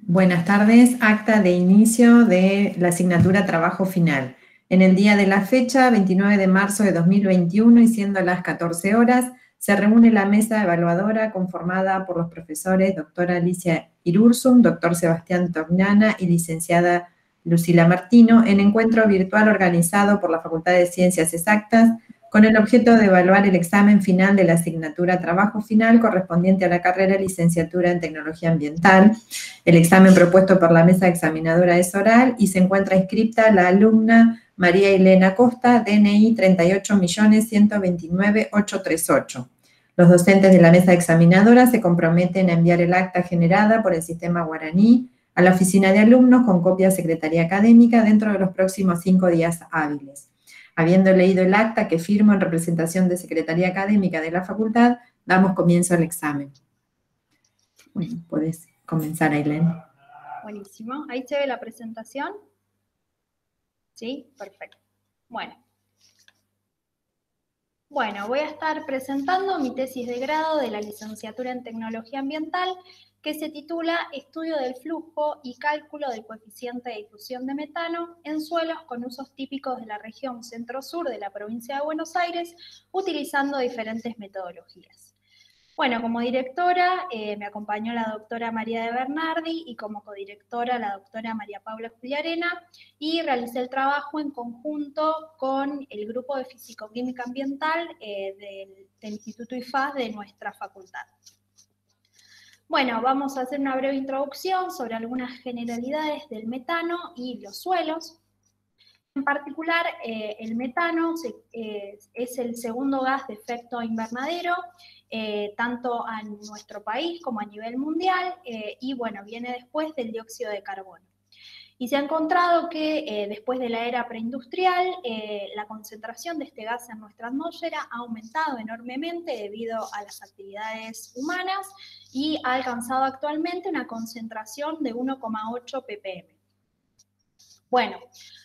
Buenas tardes, acta de inicio de la asignatura Trabajo Final. En el día de la fecha, 29 de marzo de 2021 y siendo las 14 horas, se reúne la mesa evaluadora conformada por los profesores doctora Alicia Irursum, doctor Sebastián Tornana y licenciada Lucila Martino, en encuentro virtual organizado por la Facultad de Ciencias Exactas con el objeto de evaluar el examen final de la asignatura Trabajo Final correspondiente a la carrera Licenciatura en Tecnología Ambiental. El examen propuesto por la mesa examinadora es oral y se encuentra inscripta la alumna María Elena Costa, DNI 38.129.838. Los docentes de la mesa examinadora se comprometen a enviar el acta generada por el sistema guaraní a la oficina de alumnos con copia a Secretaría Académica dentro de los próximos 5 días hábiles. Habiendo leído el acta que firmo en representación de Secretaría Académica de la Facultad, damos comienzo al examen. Bueno, podés comenzar, Ailén. Buenísimo. ¿Ahí se ve la presentación? ¿Sí? Perfecto. Bueno, voy a estar presentando mi tesis de grado de la licenciatura en Tecnología Ambiental, que se titula Estudio del flujo y cálculo del coeficiente de difusión de metano en suelos con usos típicos de la región centro-sur de la provincia de Buenos Aires, utilizando diferentes metodologías. Bueno, como directora me acompañó la doctora María de Bernardi y como codirectora la doctora María Paula Juliarena, y realicé el trabajo en conjunto con el grupo de Físico-Química Ambiental del Instituto IFAS de nuestra facultad. Bueno, vamos a hacer una breve introducción sobre algunas generalidades del metano y los suelos. En particular, el metano es el segundo gas de efecto invernadero, tanto en nuestro país como a nivel mundial, y bueno, viene después del dióxido de carbono. Y se ha encontrado que después de la era preindustrial, la concentración de este gas en nuestra atmósfera ha aumentado enormemente debido a las actividades humanas y ha alcanzado actualmente una concentración de 1,8 ppm. Bueno,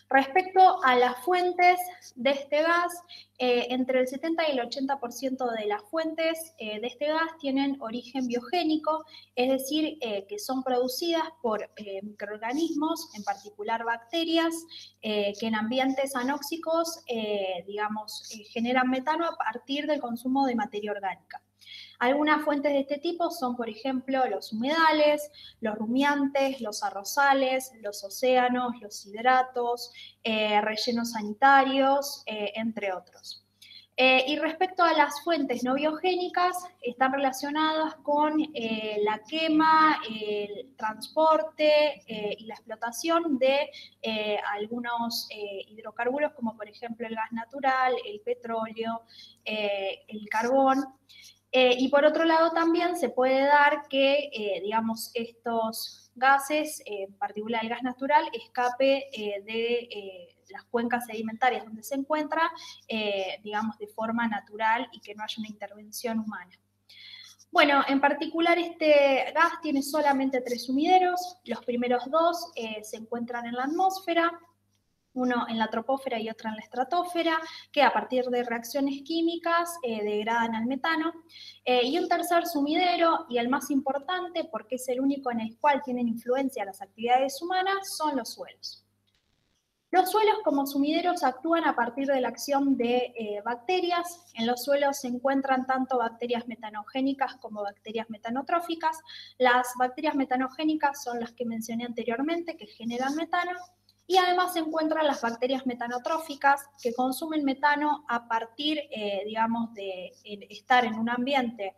respecto a las fuentes de este gas, entre el 70 y el 80% de las fuentes de este gas tienen origen biogénico, es decir, que son producidas por microorganismos, en particular bacterias, que en ambientes anóxicos, generan metano a partir del consumo de materia orgánica. Algunas fuentes de este tipo son, por ejemplo, los humedales, los rumiantes, los arrozales, los océanos, los hidratos, rellenos sanitarios, entre otros. Y respecto a las fuentes no biogénicas, están relacionadas con la quema, el transporte y la explotación de algunos hidrocarburos, como por ejemplo el gas natural, el petróleo, el carbón. Y por otro lado también se puede dar que, estos gases, en particular el gas natural, escape de las cuencas sedimentarias donde se encuentra, de forma natural y que no haya una intervención humana. Bueno, en particular este gas tiene solamente 3 sumideros. Los primeros 2 se encuentran en la atmósfera, uno en la troposfera y otro en la estratosfera, que a partir de reacciones químicas degradan al metano. Y un tercer sumidero, y el más importante, porque es el único en el cual tienen influencia las actividades humanas, son los suelos. Los suelos como sumideros actúan a partir de la acción de bacterias. En los suelos se encuentran tanto bacterias metanogénicas como bacterias metanotróficas. Las bacterias metanogénicas son las que mencioné anteriormente, que generan metano, y además se encuentran las bacterias metanotróficas que consumen metano a partir, de estar en un ambiente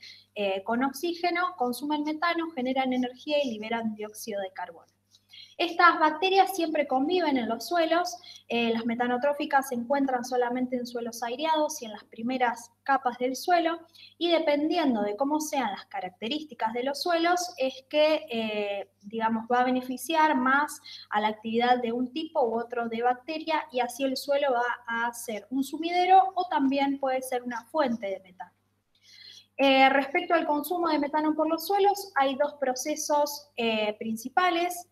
con oxígeno, consumen metano, generan energía y liberan dióxido de carbono. Estas bacterias siempre conviven en los suelos. Las metanotróficas se encuentran solamente en suelos aireados y en las primeras capas del suelo, y dependiendo de cómo sean las características de los suelos es que, va a beneficiar más a la actividad de un tipo u otro de bacteria, y así el suelo va a ser un sumidero o también puede ser una fuente de metano. Respecto al consumo de metano por los suelos, hay 2 procesos principales.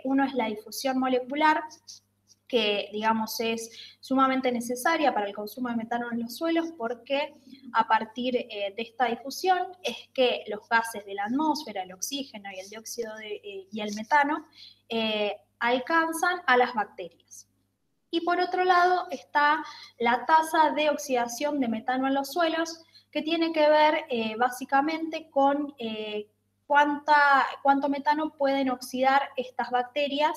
Uno es la difusión molecular, que, digamos, es sumamente necesaria para el consumo de metano en los suelos, porque a partir de esta difusión es que los gases de la atmósfera, el oxígeno y el dióxido y el metano, alcanzan a las bacterias. Y por otro lado está la tasa de oxidación de metano en los suelos, que tiene que ver básicamente con cuánto metano pueden oxidar estas bacterias,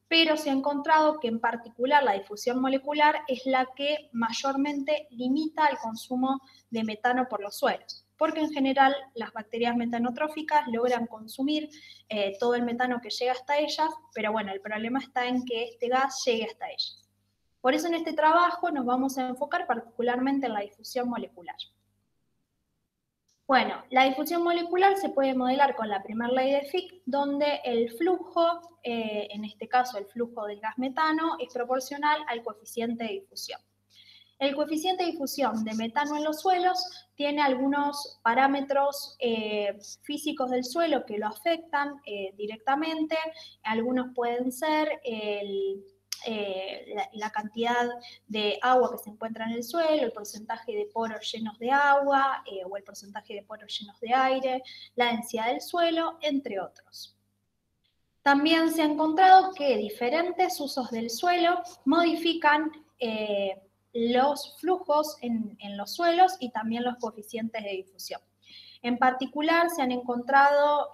pero se ha encontrado que en particular la difusión molecular es la que mayormente limita el consumo de metano por los suelos, porque en general las bacterias metanotróficas logran consumir todo el metano que llega hasta ellas, pero bueno, el problema está en que este gas llegue hasta ellas. Por eso en este trabajo nos vamos a enfocar particularmente en la difusión molecular. Bueno, la difusión molecular se puede modelar con la primera ley de Fick, donde el flujo, en este caso el flujo del gas metano, es proporcional al coeficiente de difusión. El coeficiente de difusión de metano en los suelos tiene algunos parámetros físicos del suelo que lo afectan directamente. Algunos pueden ser la cantidad de agua que se encuentra en el suelo, el porcentaje de poros llenos de agua o el porcentaje de poros llenos de aire, la densidad del suelo, entre otros. También se ha encontrado que diferentes usos del suelo modifican los flujos en los suelos y también los coeficientes de difusión. En particular, se han encontrado,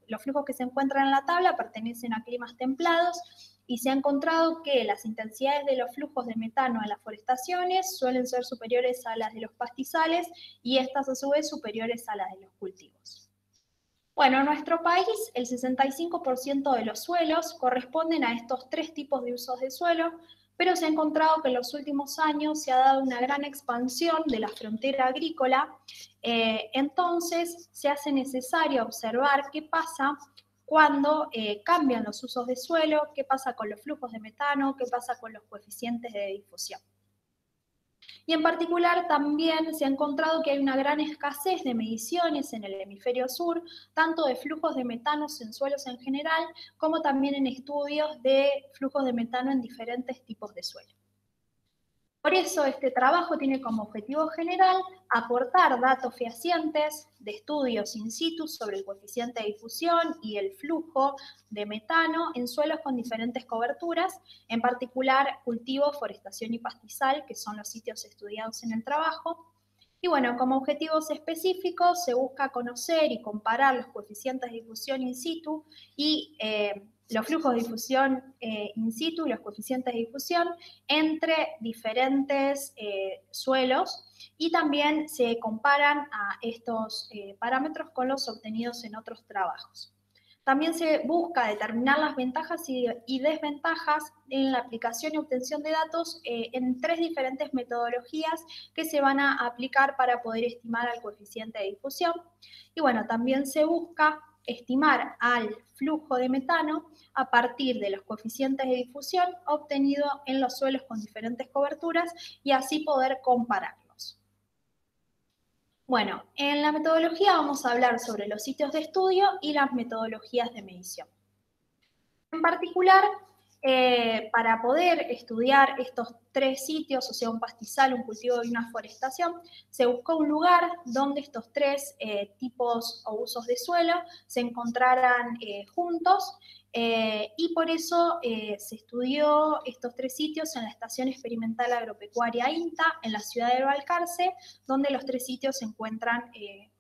los flujos que se encuentran en la tabla pertenecen a climas templados, y se ha encontrado que las intensidades de los flujos de metano en las forestaciones suelen ser superiores a las de los pastizales, y estas a su vez superiores a las de los cultivos. Bueno, en nuestro país el 65% de los suelos corresponden a estos tres tipos de usos de suelo, pero se ha encontrado que en los últimos años se ha dado una gran expansión de la frontera agrícola, entonces se hace necesario observar qué pasa cuando cambian los usos de suelo, qué pasa con los flujos de metano, qué pasa con los coeficientes de difusión. Y en particular también se ha encontrado que hay una gran escasez de mediciones en el hemisferio sur, tanto de flujos de metanos en suelos en general, como también en estudios de flujos de metano en diferentes tipos de suelo. Por eso este trabajo tiene como objetivo general aportar datos fehacientes de estudios in situ sobre el coeficiente de difusión y el flujo de metano en suelos con diferentes coberturas, en particular cultivo, forestación y pastizal, que son los sitios estudiados en el trabajo. Y bueno, como objetivos específicos se busca conocer y comparar los coeficientes de difusión in situ y los flujos de difusión in situ y los coeficientes de difusión entre diferentes suelos, y también se comparan a estos parámetros con los obtenidos en otros trabajos. También se busca determinar las ventajas y desventajas en la aplicación y obtención de datos en tres diferentes metodologías que se van a aplicar para poder estimar el coeficiente de difusión. Y bueno, también se busca estimar al flujo de metano a partir de los coeficientes de difusión obtenidos en los suelos con diferentes coberturas y así poder compararlos. Bueno, en la metodología vamos a hablar sobre los sitios de estudio y las metodologías de medición. En particular, para poder estudiar estos tres sitios, o sea, un pastizal, un cultivo y una forestación, se buscó un lugar donde estos tres tipos o usos de suelo se encontraran juntos, y por eso se estudió estos tres sitios en la Estación Experimental Agropecuaria INTA, en la ciudad de Balcarce, donde los tres sitios se encuentran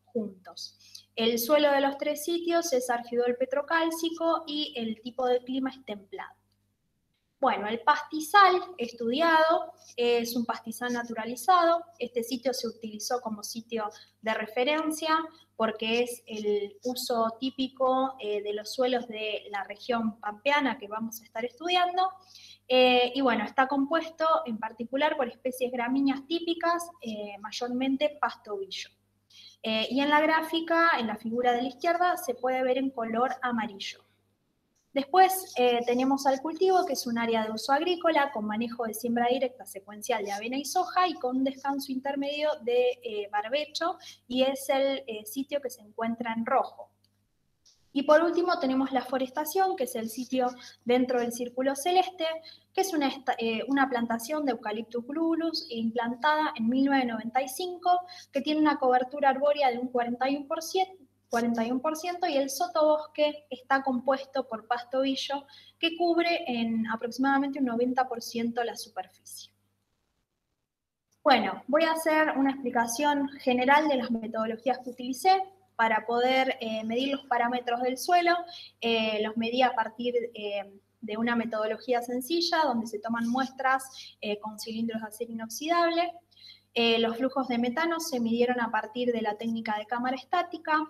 juntos. El suelo de los tres sitios es argidol petrocálcico y el tipo de clima es templado. Bueno, el pastizal estudiado es un pastizal naturalizado. Este sitio se utilizó como sitio de referencia porque es el uso típico de los suelos de la región pampeana que vamos a estar estudiando. Y bueno, está compuesto en particular por especies gramíneas típicas, mayormente pasto-ovillo. Y en la gráfica, en la figura de la izquierda, se puede ver en color amarillo. Después tenemos al cultivo, que es un área de uso agrícola con manejo de siembra directa secuencial de avena y soja y con un descanso intermedio de barbecho, y es el sitio que se encuentra en rojo. Y por último tenemos la forestación, que es el sitio dentro del círculo celeste, que es una plantación de Eucalyptus glulus implantada en 1995, que tiene una cobertura arbórea de un 41%, y el sotobosque está compuesto por pasto billo, que cubre en aproximadamente un 90% la superficie. Bueno, voy a hacer una explicación general de las metodologías que utilicé para poder medir los parámetros del suelo. Los medí a partir de una metodología sencilla, donde se toman muestras con cilindros de acero inoxidable. Los flujos de metano se midieron a partir de la técnica de cámara estática.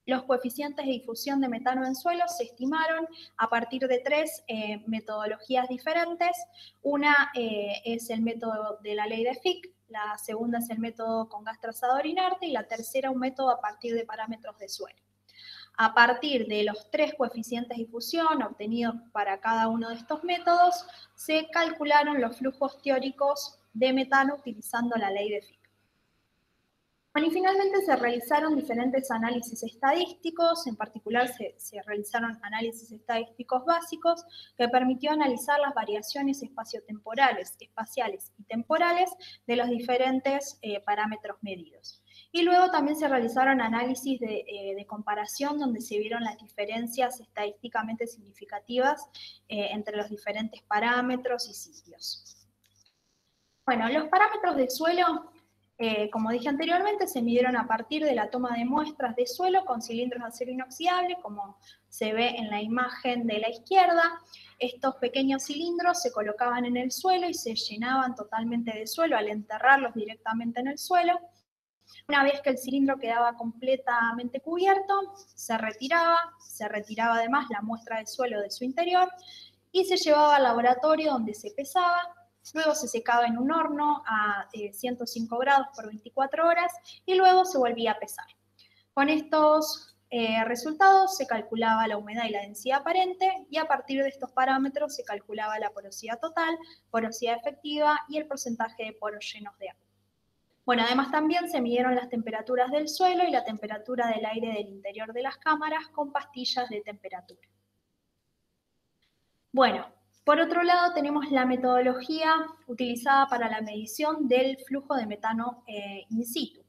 Los coeficientes de difusión de metano en suelo se estimaron a partir de tres metodologías diferentes. Una es el método de la ley de Fick, la segunda es el método con gas trazador inerte y la tercera un método a partir de parámetros de suelo. A partir de los tres coeficientes de difusión obtenidos para cada uno de estos métodos, se calcularon los flujos teóricos de metano utilizando la ley de Fick. Bueno, y finalmente se realizaron diferentes análisis estadísticos, en particular se realizaron análisis estadísticos básicos que permitió analizar las variaciones espaciotemporales, espaciales y temporales de los diferentes parámetros medidos. Y luego también se realizaron análisis de comparación donde se vieron las diferencias estadísticamente significativas entre los diferentes parámetros y sitios. Bueno, los parámetros del suelo, como dije anteriormente, se midieron a partir de la toma de muestras de suelo con cilindros de acero inoxidable, como se ve en la imagen de la izquierda. Estos pequeños cilindros se colocaban en el suelo y se llenaban totalmente de suelo al enterrarlos directamente en el suelo. Una vez que el cilindro quedaba completamente cubierto, se retiraba además la muestra de suelo de su interior y se llevaba al laboratorio donde se pesaba. Luego se secaba en un horno a 105 grados por 24 horas y luego se volvía a pesar. Con estos resultados se calculaba la humedad y la densidad aparente y a partir de estos parámetros se calculaba la porosidad total, porosidad efectiva y el porcentaje de poros llenos de agua. Bueno, además también se midieron las temperaturas del suelo y la temperatura del aire del interior de las cámaras con pastillas de temperatura. Bueno, por otro lado tenemos la metodología utilizada para la medición del flujo de metano in situ.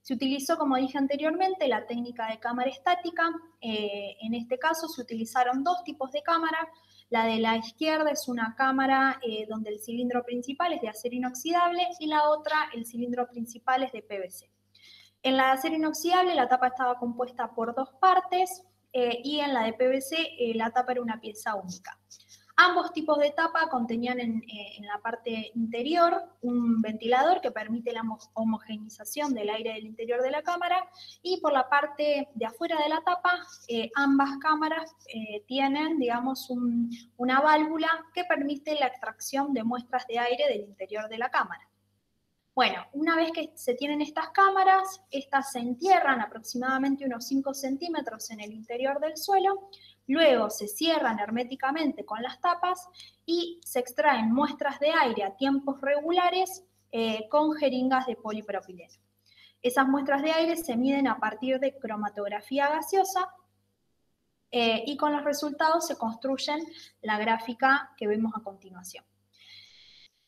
Se utilizó, como dije anteriormente, la técnica de cámara estática. En este caso se utilizaron dos tipos de cámara. La de la izquierda es una cámara donde el cilindro principal es de acero inoxidable y la otra, el cilindro principal es de PVC. En la de acero inoxidable la tapa estaba compuesta por dos partes y en la de PVC la tapa era una pieza única. Ambos tipos de tapa contenían en la parte interior un ventilador que permite la homogeneización del aire del interior de la cámara y por la parte de afuera de la tapa ambas cámaras tienen, digamos, una válvula que permite la extracción de muestras de aire del interior de la cámara. Bueno, una vez que se tienen estas cámaras, estas se entierran aproximadamente unos 5 centímetros en el interior del suelo, luego se cierran herméticamente con las tapas y se extraen muestras de aire a tiempos regulares con jeringas de polipropileno. Esas muestras de aire se miden a partir de cromatografía gaseosa y con los resultados se construyen la gráfica que vemos a continuación.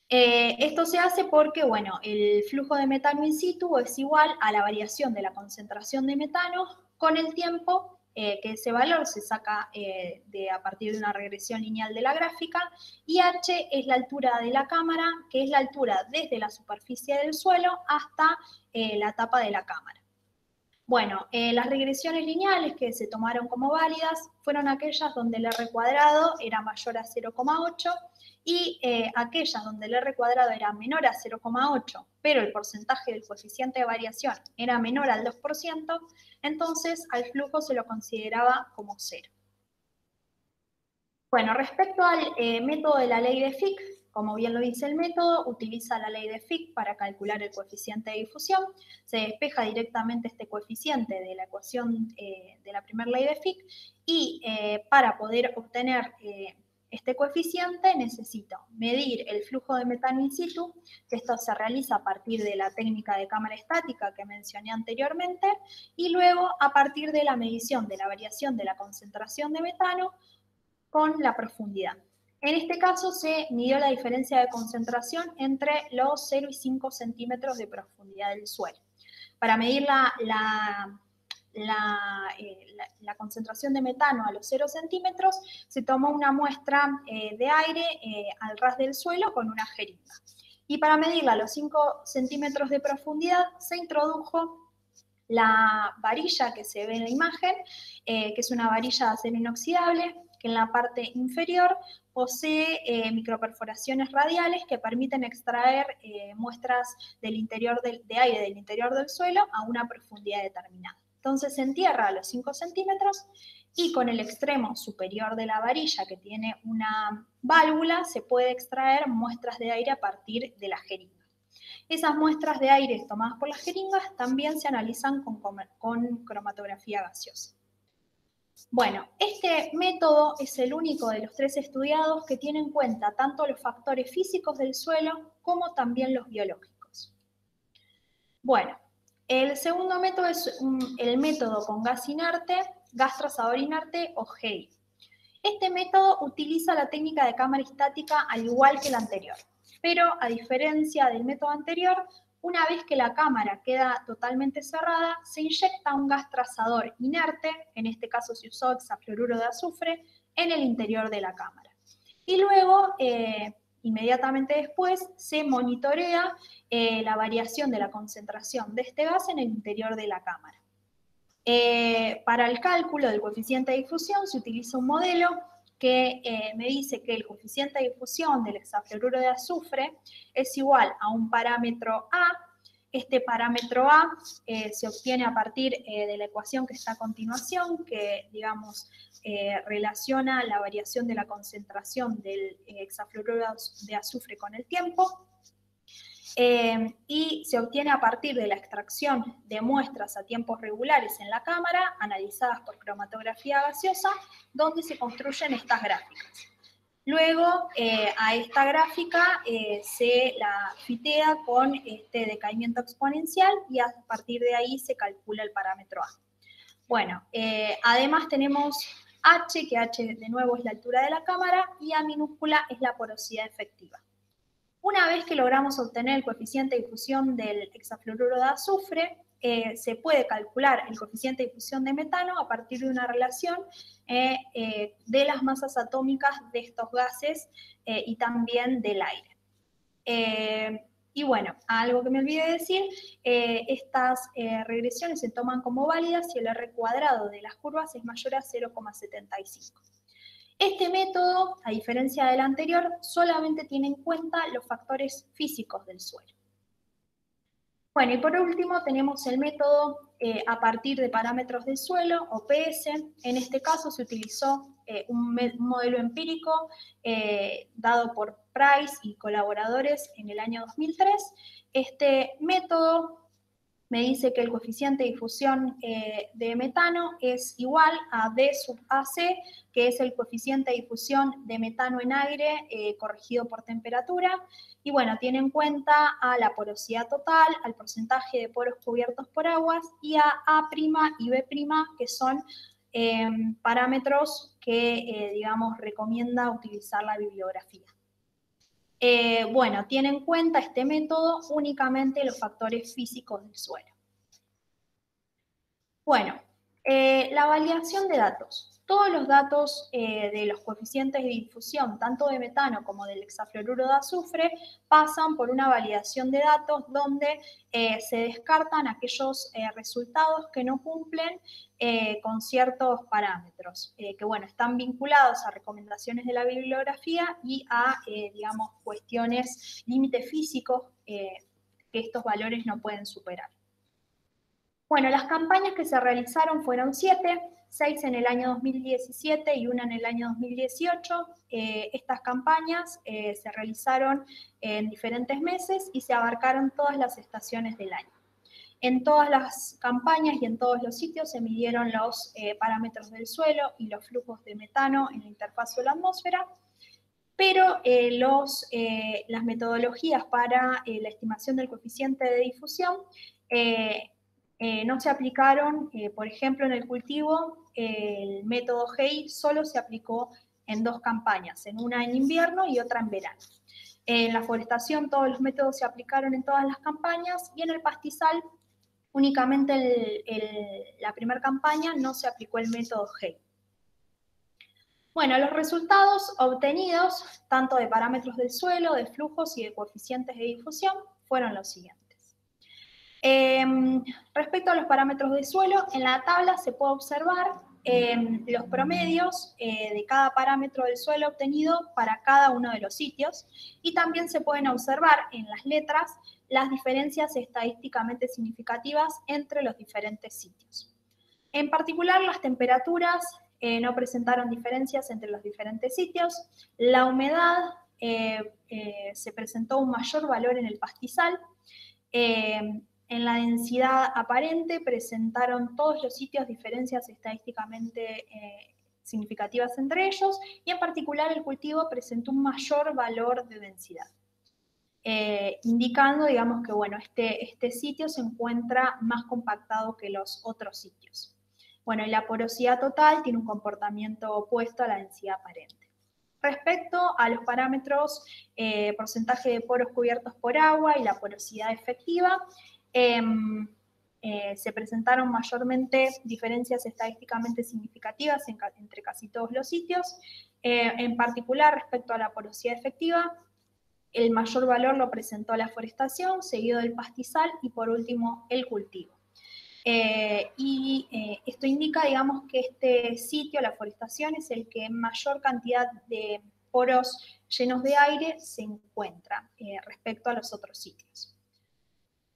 Esto se hace porque, bueno, el flujo de metano in situ es igual a la variación de la concentración de metano con el tiempo, que ese valor se saca a partir de una regresión lineal de la gráfica, y h es la altura de la cámara, que es la altura desde la superficie del suelo hasta la tapa de la cámara. Bueno, las regresiones lineales que se tomaron como válidas fueron aquellas donde el R cuadrado era mayor a 0,8 y aquellas donde el R cuadrado era menor a 0,8, pero el porcentaje del coeficiente de variación era menor al 2%, entonces al flujo se lo consideraba como cero. Bueno, respecto al método de la ley de Fick, como bien lo dice el método, utiliza la ley de Fick para calcular el coeficiente de difusión. Se despeja directamente este coeficiente de la ecuación de la primera ley de Fick y para poder obtener este coeficiente, necesito medir el flujo de metano in situ, que esto se realiza a partir de la técnica de cámara estática que mencioné anteriormente, y luego a partir de la medición de la variación de la concentración de metano con la profundidad. En este caso se midió la diferencia de concentración entre los 0 y 5 centímetros de profundidad del suelo. Para medir la concentración de metano a los 0 centímetros, se tomó una muestra de aire al ras del suelo con una jeringa. Y para medirla a los 5 centímetros de profundidad, se introdujo la varilla que se ve en la imagen, que es una varilla de acero inoxidable, que en la parte inferior posee microperforaciones radiales que permiten extraer muestras del interior de aire del interior del suelo a una profundidad determinada. Entonces se entierra a los 5 centímetros y con el extremo superior de la varilla, que tiene una válvula, se puede extraer muestras de aire a partir de la jeringa. Esas muestras de aire tomadas por las jeringas también se analizan con cromatografía gaseosa. Bueno, este método es el único de los 3 estudiados que tiene en cuenta tanto los factores físicos del suelo como también los biológicos. Bueno, el segundo método es el método con gas inerte, gas trazador inerte o GEI. Este método utiliza la técnica de cámara estática al igual que el anterior, pero a diferencia del método anterior, una vez que la cámara queda totalmente cerrada, se inyecta un gas trazador inerte, en este caso se usó hexafluoruro de azufre, en el interior de la cámara. Y luego, inmediatamente después, se monitorea la variación de la concentración de este gas en el interior de la cámara. Para el cálculo del coeficiente de difusión se utiliza un modelo que me dice que el coeficiente de difusión del hexafluoruro de azufre es igual a un parámetro A. Este parámetro A se obtiene a partir de la ecuación que está a continuación, que, digamos, relaciona la variación de la concentración del hexafluoruro de azufre con el tiempo. Y se obtiene a partir de la extracción de muestras a tiempos regulares en la cámara, analizadas por cromatografía gaseosa, donde se construyen estas gráficas. Luego, a esta gráfica se la fitea con este decaimiento exponencial y a partir de ahí se calcula el parámetro A. Bueno, además tenemos H, que H de nuevo es la altura de la cámara, y A minúscula es la porosidad efectiva. Una vez que logramos obtener el coeficiente de difusión del hexafluoruro de azufre, se puede calcular el coeficiente de difusión de metano a partir de una relación de las masas atómicas de estos gases y también del aire. Y bueno, algo que me olvidé de decir, estas regresiones se toman como válidas si el R cuadrado de las curvas es mayor a 0,75. Este método, a diferencia del anterior, solamente tiene en cuenta los factores físicos del suelo. Bueno, y por último tenemos el método a partir de parámetros del suelo, o PS. En este caso se utilizó un modelo empírico dado por Price y colaboradores en el año 2003. Este método me dice que el coeficiente de difusión de metano es igual a D sub AC, que es el coeficiente de difusión de metano en aire corregido por temperatura. Y bueno, tiene en cuenta a la porosidad total, al porcentaje de poros cubiertos por aguas y a A' y B', que son parámetros que, digamos, recomienda utilizar la bibliografía. Bueno, tiene en cuenta este método únicamente los factores físicos del suelo. Bueno, la validación de datos. Todos los datos de los coeficientes de difusión, tanto de metano como del hexafluoruro de azufre, pasan por una validación de datos donde se descartan aquellos resultados que no cumplen con ciertos parámetros, que bueno, están vinculados a recomendaciones de la bibliografía y a, digamos, cuestiones, límites físicos que estos valores no pueden superar. Bueno, las campañas que se realizaron fueron 7, 6 en el año 2017 y una en el año 2018. Estas campañas se realizaron en diferentes meses y se abarcaron todas las estaciones del año. En todas las campañas y en todos los sitios se midieron los parámetros del suelo y los flujos de metano en la interfaz suelo-atmósfera. pero las metodologías para la estimación del coeficiente de difusión no se aplicaron, por ejemplo, en el cultivo, el método GEI solo se aplicó en 2 campañas, en una en invierno y otra en verano. En la forestación todos los métodos se aplicaron en todas las campañas y en el pastizal únicamente la primera campaña no se aplicó el método GEI. Bueno, los resultados obtenidos, tanto de parámetros del suelo, de flujos y de coeficientes de difusión, fueron los siguientes. Respecto a los parámetros de suelo, en la tabla se puede observar los promedios de cada parámetro del suelo obtenido para cada uno de los sitios y también se pueden observar en las letras las diferencias estadísticamente significativas entre los diferentes sitios. En particular, las temperaturas no presentaron diferencias entre los diferentes sitios. La humedad se presentó un mayor valor en el pastizal. En la densidad aparente presentaron todos los sitios diferencias estadísticamente significativas entre ellos y en particular el cultivo presentó un mayor valor de densidad. Indicando, digamos, que bueno, este sitio se encuentra más compactado que los otros sitios. Bueno, y la porosidad total tiene un comportamiento opuesto a la densidad aparente. Respecto a los parámetros porcentaje de poros cubiertos por agua y la porosidad efectiva, se presentaron mayormente diferencias estadísticamente significativas entre casi todos los sitios. En particular, respecto a la porosidad efectiva, el mayor valor lo presentó la forestación, seguido del pastizal y por último el cultivo. Esto indica, digamos, que este sitio, la forestación, es el que en mayor cantidad de poros llenos de aire se encuentra respecto a los otros sitios.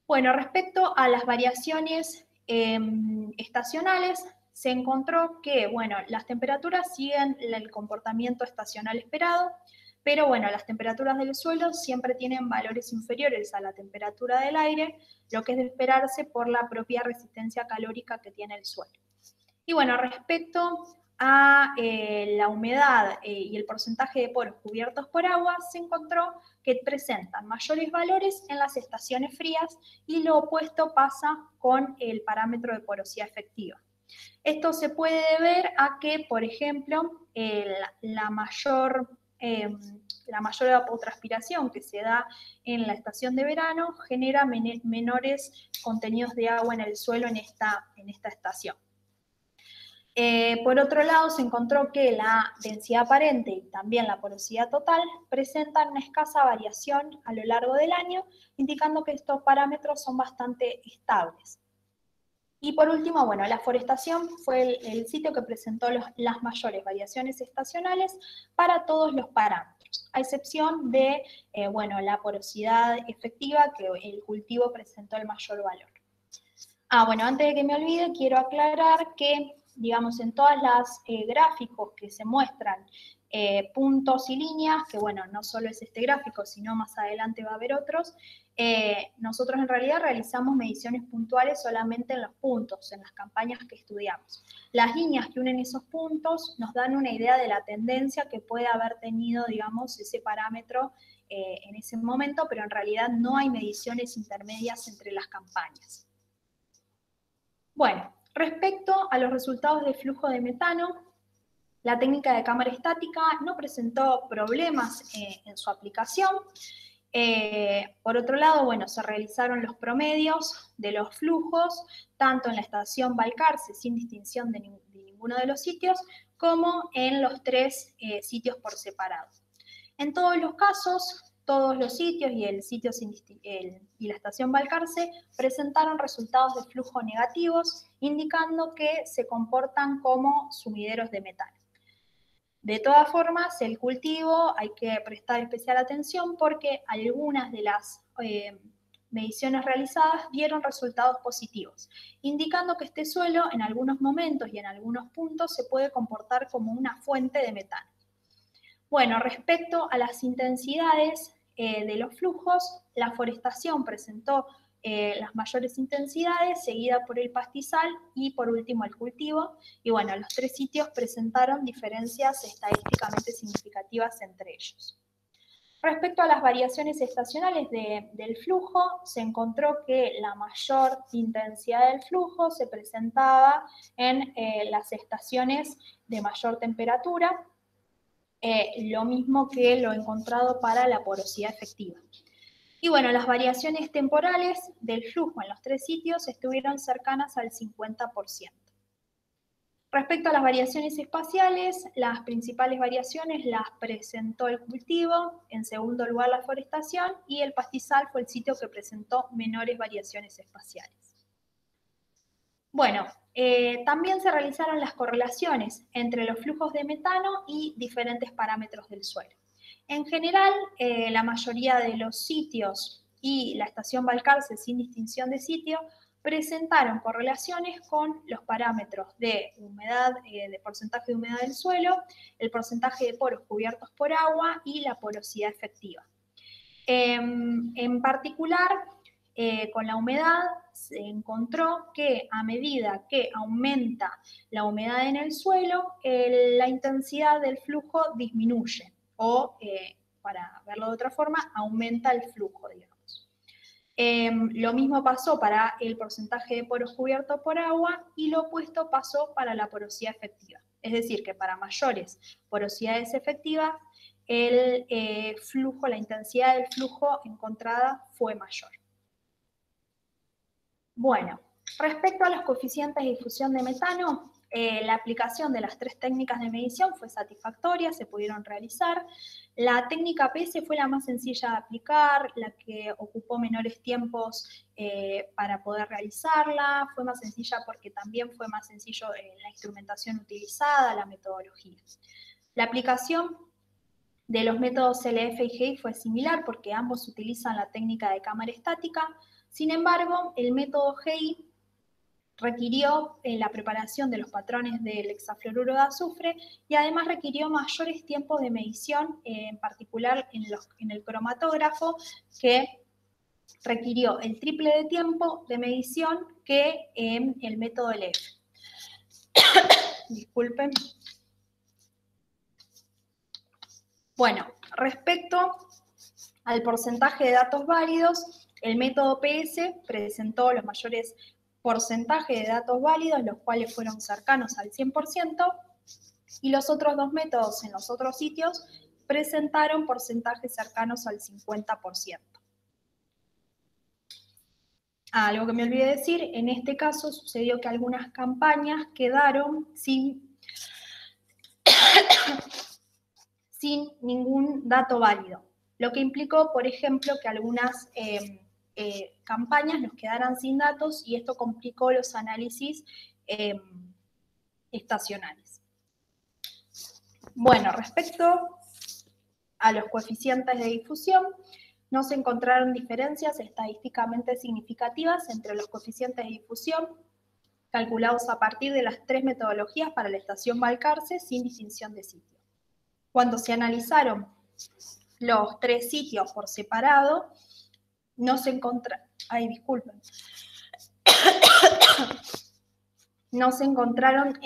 Bueno, respecto a las variaciones estacionales, se encontró que, bueno, las temperaturas siguen el comportamiento estacional esperado, pero bueno, las temperaturas del suelo siempre tienen valores inferiores a la temperatura del aire, lo que es de esperarse por la propia resistencia calórica que tiene el suelo. Y bueno, respecto a la humedad y el porcentaje de poros cubiertos por agua, se encontró que presentan mayores valores en las estaciones frías y lo opuesto pasa con el parámetro de porosidad efectiva. Esto se puede deber a que, por ejemplo, la mayor evapotranspiración que se da en la estación de verano genera menores contenidos de agua en el suelo en esta estación. Por otro lado, se encontró que la densidad aparente y también la porosidad total presentan una escasa variación a lo largo del año, indicando que estos parámetros son bastante estables. Y por último, bueno, la forestación fue el sitio que presentó las mayores variaciones estacionales para todos los parámetros, a excepción de, bueno, la porosidad efectiva, que el cultivo presentó el mayor valor. Bueno, antes de que me olvide, quiero aclarar que, digamos, en todas las gráficos que se muestran puntos y líneas, que bueno, no solo es este gráfico, sino más adelante va a haber otros, nosotros en realidad realizamos mediciones puntuales solamente en los puntos, en las campañas que estudiamos. Las líneas que unen esos puntos nos dan una idea de la tendencia que puede haber tenido, digamos, ese parámetro en ese momento, pero en realidad no hay mediciones intermedias entre las campañas. Bueno, respecto a los resultados de flujo de metano, la técnica de cámara estática no presentó problemas en su aplicación. Por otro lado, bueno, se realizaron los promedios de los flujos, tanto en la estación Balcarce, sin distinción de ninguno de los sitios, como en los 3 sitios por separado. En todos los casos, todos los sitios y y la estación Balcarce presentaron resultados de flujo negativos, indicando que se comportan como sumideros de metano. De todas formas, el cultivo hay que prestar especial atención porque algunas de las mediciones realizadas dieron resultados positivos, indicando que este suelo en algunos momentos y en algunos puntos se puede comportar como una fuente de metano. Bueno, respecto a las intensidades de los flujos, la forestación presentó las mayores intensidades, seguida por el pastizal y por último el cultivo. Y bueno, los 3 sitios presentaron diferencias estadísticamente significativas entre ellos. Respecto a las variaciones estacionales del flujo, se encontró que la mayor intensidad del flujo se presentaba en las estaciones de mayor temperatura, lo mismo que lo encontrado para la porosidad efectiva. Y bueno, las variaciones temporales del flujo en los 3 sitios estuvieron cercanas al 50%. Respecto a las variaciones espaciales, las principales variaciones las presentó el cultivo, en segundo lugar la forestación, y el pastizal fue el sitio que presentó menores variaciones espaciales. Bueno, también se realizaron las correlaciones entre los flujos de metano y diferentes parámetros del suelo. En general, la mayoría de los sitios y la estación Balcarce, sin distinción de sitio, presentaron correlaciones con los parámetros de humedad, de porcentaje de humedad del suelo, el porcentaje de poros cubiertos por agua y la porosidad efectiva. En particular, con la humedad se encontró que a medida que aumenta la humedad en el suelo, la intensidad del flujo disminuye o, para verlo de otra forma, aumenta el flujo, digamos. Lo mismo pasó para el porcentaje de poros cubiertos por agua y lo opuesto pasó para la porosidad efectiva. Es decir, que para mayores porosidades efectivas, el flujo, la intensidad del flujo encontrada fue mayor. Bueno, respecto a los coeficientes de difusión de metano, la aplicación de las 3 técnicas de medición fue satisfactoria, se pudieron realizar. La técnica PS fue la más sencilla de aplicar, la que ocupó menores tiempos para poder realizarla, fue más sencilla porque también fue más sencillo la instrumentación utilizada, la metodología. La aplicación de los métodos LF y GI fue similar porque ambos utilizan la técnica de cámara estática. Sin embargo, el método GI requirió la preparación de los patrones del hexafluoruro de azufre y además requirió mayores tiempos de medición, en particular en el cromatógrafo, que requirió el triple de tiempo de medición que en el método LF. Disculpen. Bueno, respecto al porcentaje de datos válidos, el método PS presentó los mayores porcentajes de datos válidos, los cuales fueron cercanos al 100%, y los otros 2 métodos en los otros sitios presentaron porcentajes cercanos al 50%. Algo que me olvidé decir, en este caso sucedió que algunas campañas quedaron sin ningún dato válido, lo que implicó, por ejemplo, que algunas campañas nos quedaran sin datos y esto complicó los análisis estacionales. Bueno, respecto a los coeficientes de difusión, no se encontraron diferencias estadísticamente significativas entre los coeficientes de difusión calculados a partir de las 3 metodologías para la estación Balcarce sin distinción de sitio. Cuando se analizaron los 3 sitios por separado, no se encontraron, no se encontraron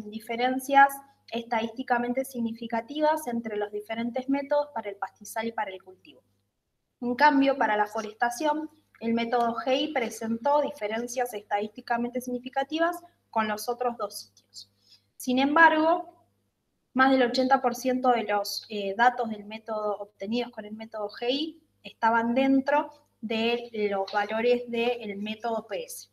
diferencias estadísticamente significativas entre los diferentes métodos para el pastizal y para el cultivo. En cambio, para la forestación, el método GI presentó diferencias estadísticamente significativas con los otros 2 sitios. Sin embargo, más del 80% de los datos del método obtenidos con el método GI estaban dentro de los valores del método PS.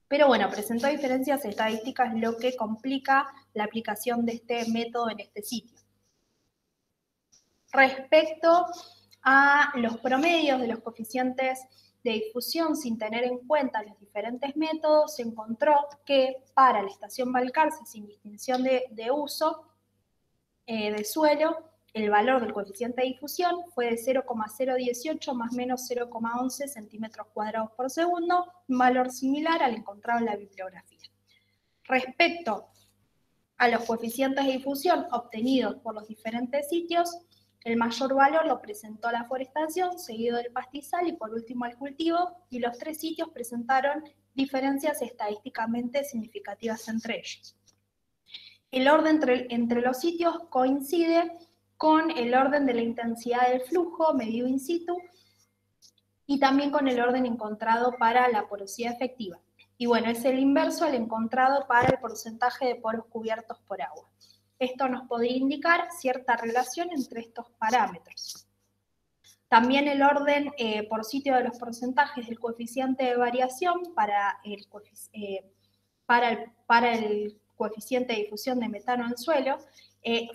Pero bueno, presentó diferencias estadísticas, lo que complica la aplicación de este método en este sitio. Respecto a los promedios de los coeficientes de difusión sin tener en cuenta los diferentes métodos, se encontró que para la estación Balcarce, sin distinción de uso de suelo, el valor del coeficiente de difusión fue de 0,018 más menos 0,11 centímetros cuadrados por segundo, un valor similar al encontrado en la bibliografía. Respecto a los coeficientes de difusión obtenidos por los diferentes sitios, El mayor valor lo presentó la forestación, seguido del pastizal y por último el cultivo, y los 3 sitios presentaron diferencias estadísticamente significativas entre ellos. El orden entre los sitios coincide con el orden de la intensidad del flujo medido in situ y también con el orden encontrado para la porosidad efectiva. Y bueno, es el inverso al encontrado para el porcentaje de poros cubiertos por agua. Esto nos podría indicar cierta relación entre estos parámetros. También el orden por sitio de los porcentajes del coeficiente de variación para el coeficiente de difusión de metano en suelo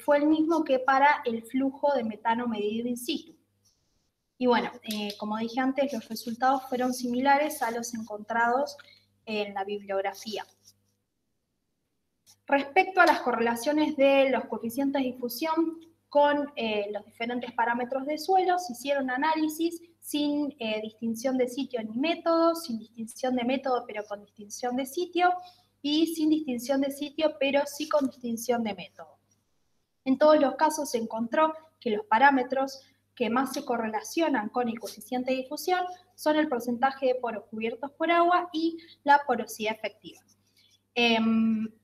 fue el mismo que para el flujo de metano medido in situ. Y bueno, como dije antes, los resultados fueron similares a los encontrados en la bibliografía. Respecto a las correlaciones de los coeficientes de difusión con los diferentes parámetros de suelo, se hicieron análisis sin distinción de sitio ni método, sin distinción de método pero con distinción de sitio, y sin distinción de sitio pero sí con distinción de método. En todos los casos se encontró que los parámetros que más se correlacionan con el coeficiente de difusión son el porcentaje de poros cubiertos por agua y la porosidad efectiva.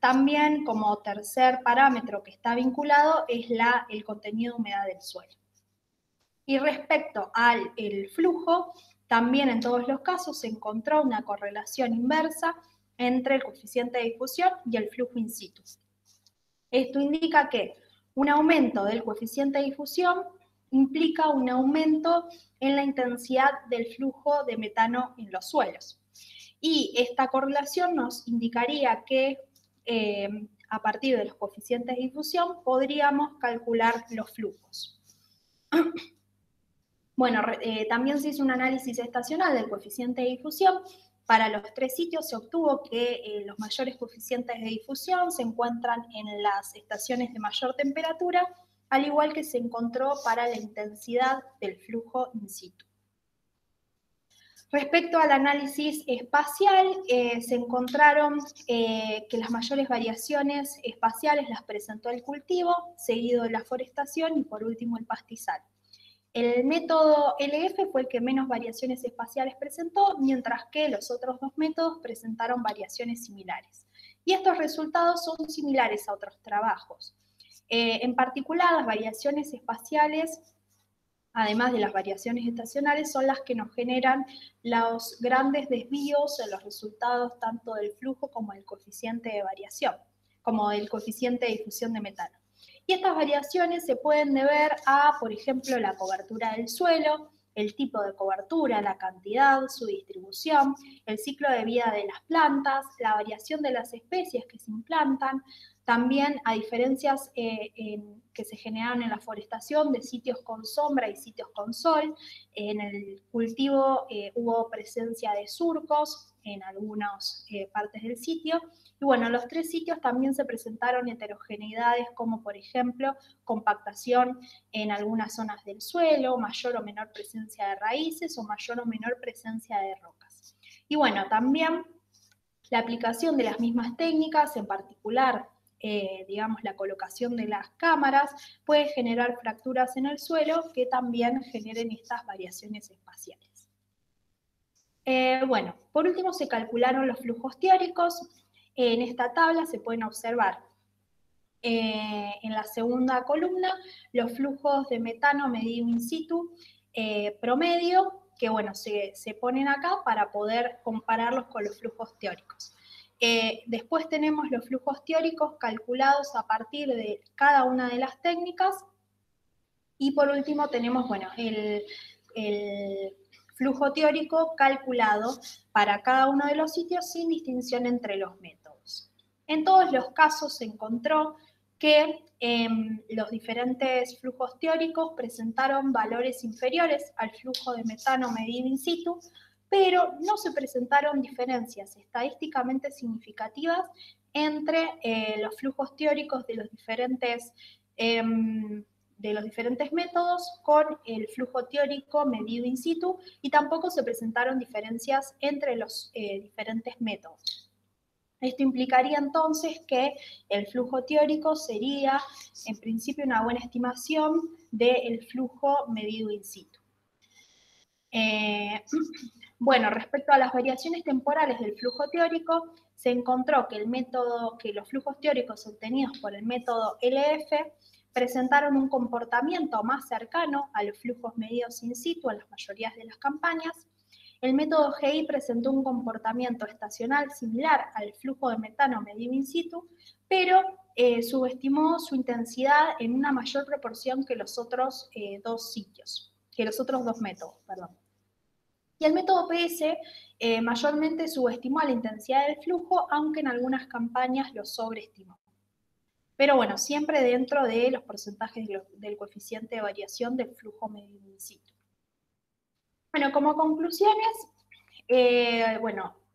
También como tercer parámetro que está vinculado es el contenido de humedad del suelo. Y respecto al flujo, también en todos los casos se encontró una correlación inversa entre el coeficiente de difusión y el flujo in situ. Esto indica que un aumento del coeficiente de difusión implica un aumento en la intensidad del flujo de metano en los suelos. Y esta correlación nos indicaría que a partir de los coeficientes de difusión podríamos calcular los flujos. Bueno, también se hizo un análisis estacional del coeficiente de difusión. Para los 3 sitios se obtuvo que los mayores coeficientes de difusión se encuentran en las estaciones de mayor temperatura, al igual que se encontró para la intensidad del flujo in situ. Respecto al análisis espacial, se encontraron que las mayores variaciones espaciales las presentó el cultivo, seguido de la forestación y por último el pastizal. El método LF fue el que menos variaciones espaciales presentó, mientras que los otros 2 métodos presentaron variaciones similares. Y estos resultados son similares a otros trabajos. En particular, las variaciones espaciales, además de las variaciones estacionales, son las que nos generan los grandes desvíos en los resultados tanto del flujo como del coeficiente de variación, como del coeficiente de difusión de metano. Y estas variaciones se pueden deber a, por ejemplo, la cobertura del suelo, el tipo de cobertura, la cantidad, su distribución, el ciclo de vida de las plantas, la variación de las especies que se implantan, también a diferencias que se generaron en la forestación de sitios con sombra y sitios con sol. En el cultivo hubo presencia de surcos en algunas partes del sitio. Y bueno, los 3 sitios también se presentaron heterogeneidades como por ejemplo compactación en algunas zonas del suelo, mayor o menor presencia de raíces o mayor o menor presencia de rocas. Y bueno, también la aplicación de las mismas técnicas, en particular digamos, la colocación de las cámaras, puede generar fracturas en el suelo que también generen estas variaciones espaciales. Bueno, por último se calcularon los flujos teóricos. En esta tabla se pueden observar en la segunda columna los flujos de metano medido in situ promedio, que bueno, se ponen acá para poder compararlos con los flujos teóricos. Después tenemos los flujos teóricos calculados a partir de cada una de las técnicas. Y por último tenemos, bueno, el flujo teórico calculado para cada uno de los sitios sin distinción entre los métodos. En todos los casos se encontró que los diferentes flujos teóricos presentaron valores inferiores al flujo de metano medido in situ, pero no se presentaron diferencias estadísticamente significativas entre los flujos teóricos de los diferentes métodos con el flujo teórico medido in situ, y tampoco se presentaron diferencias entre los diferentes métodos. Esto implicaría entonces que el flujo teórico sería, en principio, una buena estimación del flujo medido in situ. Bueno, respecto a las variaciones temporales del flujo teórico, se encontró que los flujos teóricos obtenidos por el método LF presentaron un comportamiento más cercano a los flujos medidos in situ en las mayorías de las campañas. El método GI presentó un comportamiento estacional similar al flujo de metano medido in situ, pero subestimó su intensidad en una mayor proporción que los otros dos métodos, perdón. Y el método PS mayormente subestimó la intensidad del flujo, aunque en algunas campañas lo sobreestimó. Pero bueno, siempre dentro de los porcentajes del coeficiente de variación del flujo medio in situ. Bueno, como conclusiones,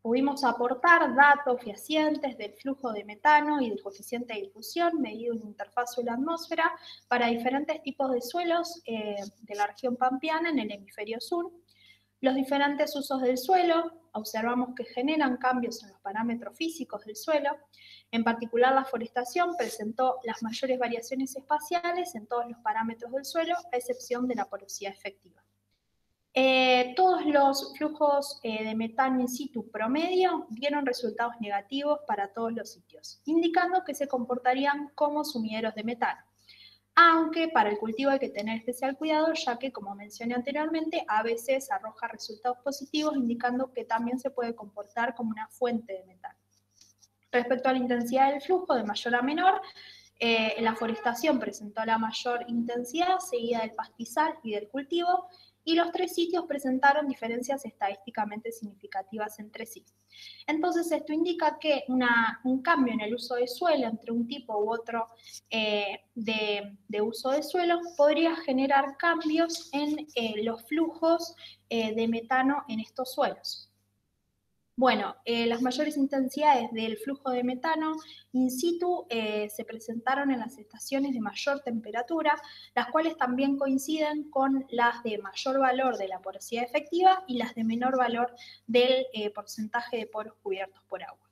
pudimos aportar datos fehacientes del flujo de metano y del coeficiente de difusión medido en interfaz suelo-atmósfera para diferentes tipos de suelos de la región pampeana en el hemisferio sur. Los diferentes usos del suelo, observamos que generan cambios en los parámetros físicos del suelo. En particular, la forestación presentó las mayores variaciones espaciales en todos los parámetros del suelo, a excepción de la porosidad efectiva. Todos los flujos de metano in situ promedio dieron resultados negativos para todos los sitios, indicando que se comportarían como sumideros de metano. Aunque para el cultivo hay que tener especial cuidado, ya que, como mencioné anteriormente, a veces arroja resultados positivos, indicando que también se puede comportar como una fuente de metano. Respecto a la intensidad del flujo, de mayor a menor, la forestación presentó la mayor intensidad, seguida del pastizal y del cultivo, y los tres sitios presentaron diferencias estadísticamente significativas entre sí. Entonces, esto indica que un cambio en el uso de suelo entre un tipo u otro de uso de suelo podría generar cambios en los flujos de metano en estos suelos. Bueno, las mayores intensidades del flujo de metano in situ se presentaron en las estaciones de mayor temperatura, las cuales también coinciden con las de mayor valor de la porosidad efectiva y las de menor valor del porcentaje de poros cubiertos por agua.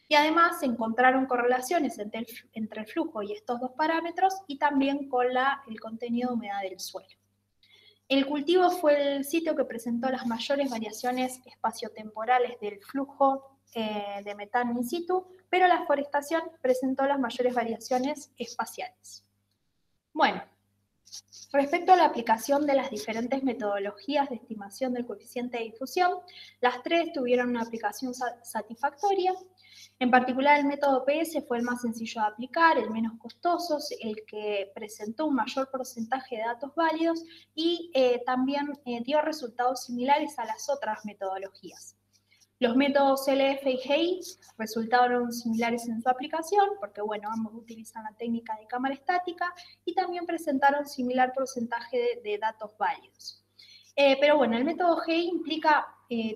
Y además se encontraron correlaciones entre el flujo y estos dos parámetros y también con el contenido de humedad del suelo. El cultivo fue el sitio que presentó las mayores variaciones espaciotemporales del flujo de metano in situ, pero la forestación presentó las mayores variaciones espaciales. Bueno, respecto a la aplicación de las diferentes metodologías de estimación del coeficiente de difusión, las tres tuvieron una aplicación satisfactoria. En particular, el método PS fue el más sencillo de aplicar, el menos costoso, el que presentó un mayor porcentaje de datos válidos y también dio resultados similares a las otras metodologías. Los métodos LF y GI resultaron similares en su aplicación, porque bueno, ambos utilizan la técnica de cámara estática y también presentaron similar porcentaje de datos válidos. Pero bueno, el método GI implica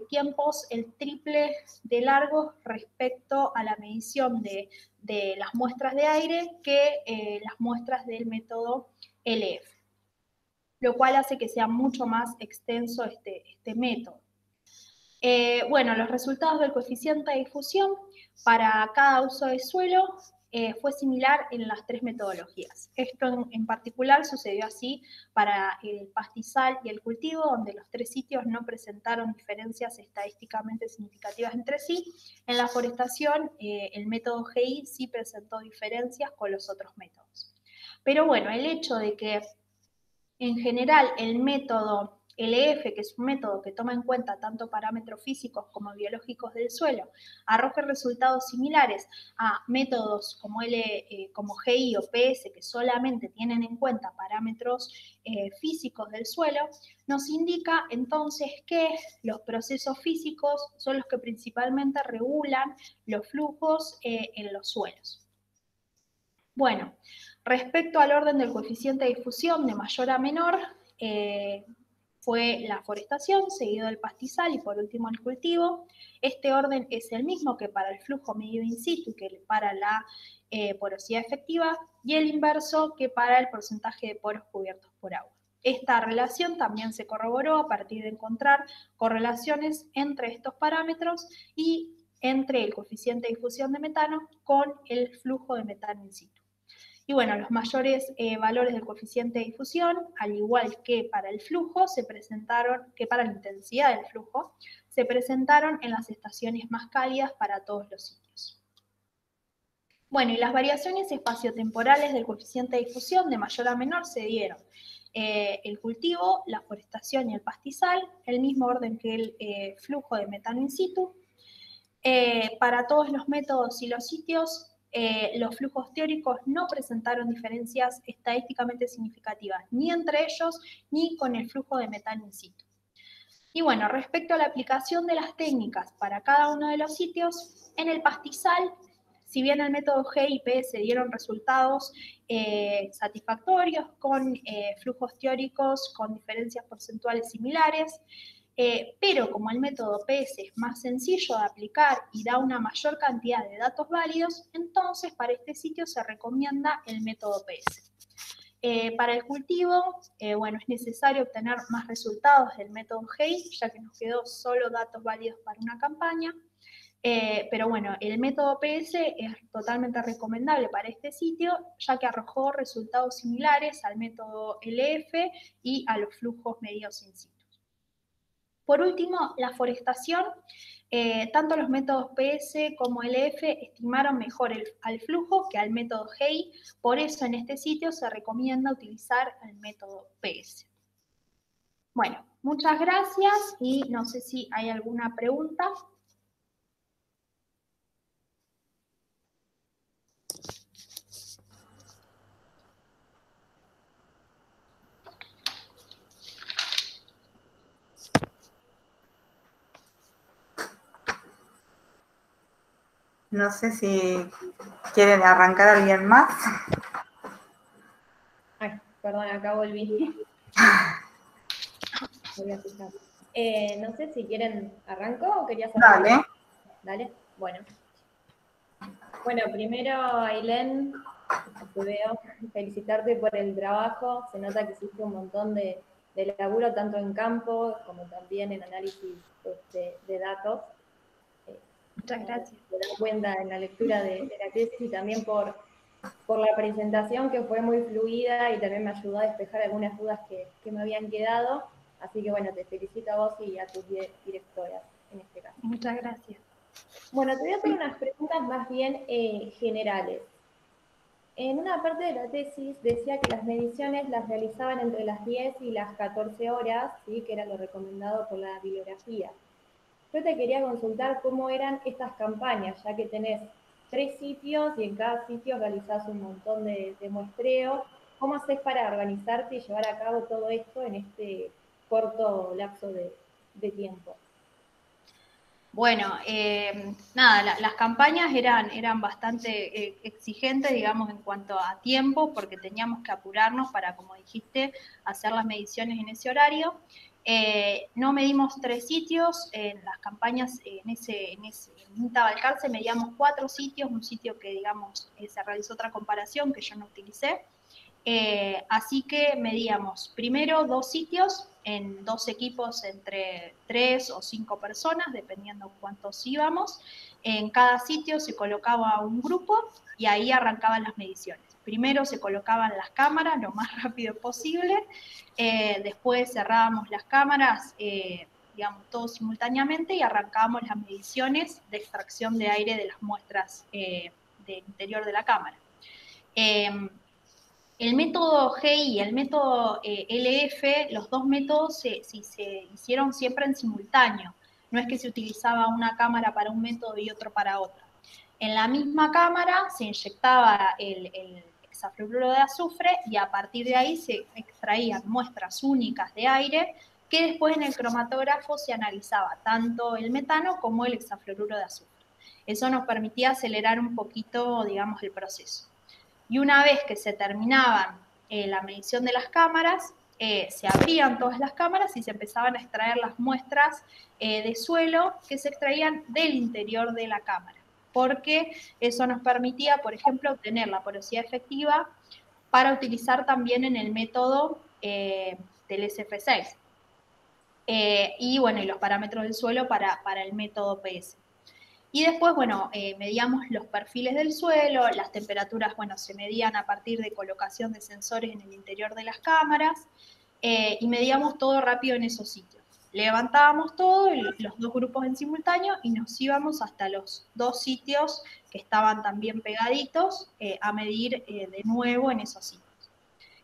tiempos el triple de largos respecto a la medición de las muestras de aire que las muestras del método LF, lo cual hace que sea mucho más extenso este método. Bueno, los resultados del coeficiente de difusión para cada uso de suelo fue similar en las tres metodologías. Esto en particular sucedió así para el pastizal y el cultivo, donde los tres sitios no presentaron diferencias estadísticamente significativas entre sí. En la forestación, el método GI sí presentó diferencias con los otros métodos. Pero bueno, el hecho de que en general el método LF, que es un método que toma en cuenta tanto parámetros físicos como biológicos del suelo, arroje resultados similares a métodos como GI o PS, que solamente tienen en cuenta parámetros físicos del suelo, nos indica entonces que los procesos físicos son los que principalmente regulan los flujos en los suelos. Bueno, respecto al orden del coeficiente de difusión de mayor a menor, fue la forestación, seguido del pastizal y por último el cultivo. Este orden es el mismo que para el flujo medido in situ, que para la porosidad efectiva, y el inverso que para el porcentaje de poros cubiertos por agua. Esta relación también se corroboró a partir de encontrar correlaciones entre estos parámetros y entre el coeficiente de difusión de metano con el flujo de metano in situ. Y bueno, los mayores valores del coeficiente de difusión, al igual que para el flujo, se presentaron, que para la intensidad del flujo, se presentaron en las estaciones más cálidas para todos los sitios. Bueno, y las variaciones espaciotemporales del coeficiente de difusión de mayor a menor se dieron. El cultivo, la forestación y el pastizal, el mismo orden que el flujo de metano in situ. Para todos los métodos y los sitios, los flujos teóricos no presentaron diferencias estadísticamente significativas, ni entre ellos, ni con el flujo de metano in situ. Y bueno, respecto a la aplicación de las técnicas para cada uno de los sitios, en el pastizal, si bien el método G y PS dieron resultados satisfactorios con flujos teóricos con diferencias porcentuales similares, pero como el método PS es más sencillo de aplicar y da una mayor cantidad de datos válidos, entonces para este sitio se recomienda el método PS. Para el cultivo, bueno, es necesario obtener más resultados del método GEI, ya que nos quedó solo datos válidos para una campaña. Pero bueno, el método PS es totalmente recomendable para este sitio, ya que arrojó resultados similares al método LF y a los flujos medidos in situ. Por último, la forestación. Tanto los métodos PS como LF estimaron mejor al flujo que al método GEI, por eso en este sitio se recomienda utilizar el método PS. Bueno, muchas gracias y no sé si hay alguna pregunta. No sé si quieren arrancar alguien más. Ay, perdón, acá volví. Voy a fijar. No sé si quieren, ¿arranco o querías hablar? Dale. Dale, bueno. Bueno, primero, Ailén, te veo, felicitarte por el trabajo. Se nota que hiciste un montón de laburo, tanto en campo como también en análisis de datos. Muchas gracias. Te das cuenta en la lectura de la tesis y también por la presentación, que fue muy fluida y también me ayudó a despejar algunas dudas que me habían quedado. Así que bueno, te felicito a vos y a tus directoras en este caso. Muchas gracias. Bueno, te voy a hacer unas preguntas más bien generales. En una parte de la tesis decía que las mediciones las realizaban entre las 10 y las 14 horas, ¿sí? Que era lo recomendado por la bibliografía. Yo te quería consultar cómo eran estas campañas, ya que tenés 3 sitios y en cada sitio realizás un montón de muestreo. ¿Cómo haces para organizarte y llevar a cabo todo esto en este corto lapso de tiempo? Bueno, nada, las campañas eran bastante exigentes, digamos, en cuanto a tiempo, porque teníamos que apurarnos para, como dijiste, hacer las mediciones en ese horario. No medimos 3 sitios, en las campañas en Minta Balcarce medíamos 4 sitios, un sitio que, digamos, se realizó otra comparación que yo no utilicé. Así que medíamos primero 2 sitios en 2 equipos entre 3 o 5 personas, dependiendo cuántos íbamos. En cada sitio se colocaba un grupo y ahí arrancaban las mediciones. Primero se colocaban las cámaras lo más rápido posible, después cerrábamos las cámaras, digamos, todos simultáneamente y arrancábamos las mediciones de extracción de aire de las muestras del interior de la cámara. El método GI y el método LF, los dos métodos se hicieron siempre en simultáneo. No es que se utilizaba una cámara para un método y otro para otro. En la misma cámara se inyectaba el hexafluoruro de azufre y a partir de ahí se extraían muestras únicas de aire que después en el cromatógrafo se analizaba tanto el metano como el hexafluoruro de azufre. Eso nos permitía acelerar un poquito, digamos, el proceso. Y una vez que se terminaban la medición de las cámaras, se abrían todas las cámaras y se empezaban a extraer las muestras de suelo que se extraían del interior de la cámara, porque eso nos permitía, por ejemplo, obtener la porosidad efectiva para utilizar también en el método del SF6. Y bueno, y los parámetros del suelo para el método PS. Y después, bueno, medíamos los perfiles del suelo, las temperaturas, bueno, se medían a partir de colocación de sensores en el interior de las cámaras, y medíamos todo rápido en esos sitios. Levantábamos todo, los dos grupos en simultáneo, y nos íbamos hasta los dos sitios que estaban también pegaditos a medir de nuevo en esos sitios.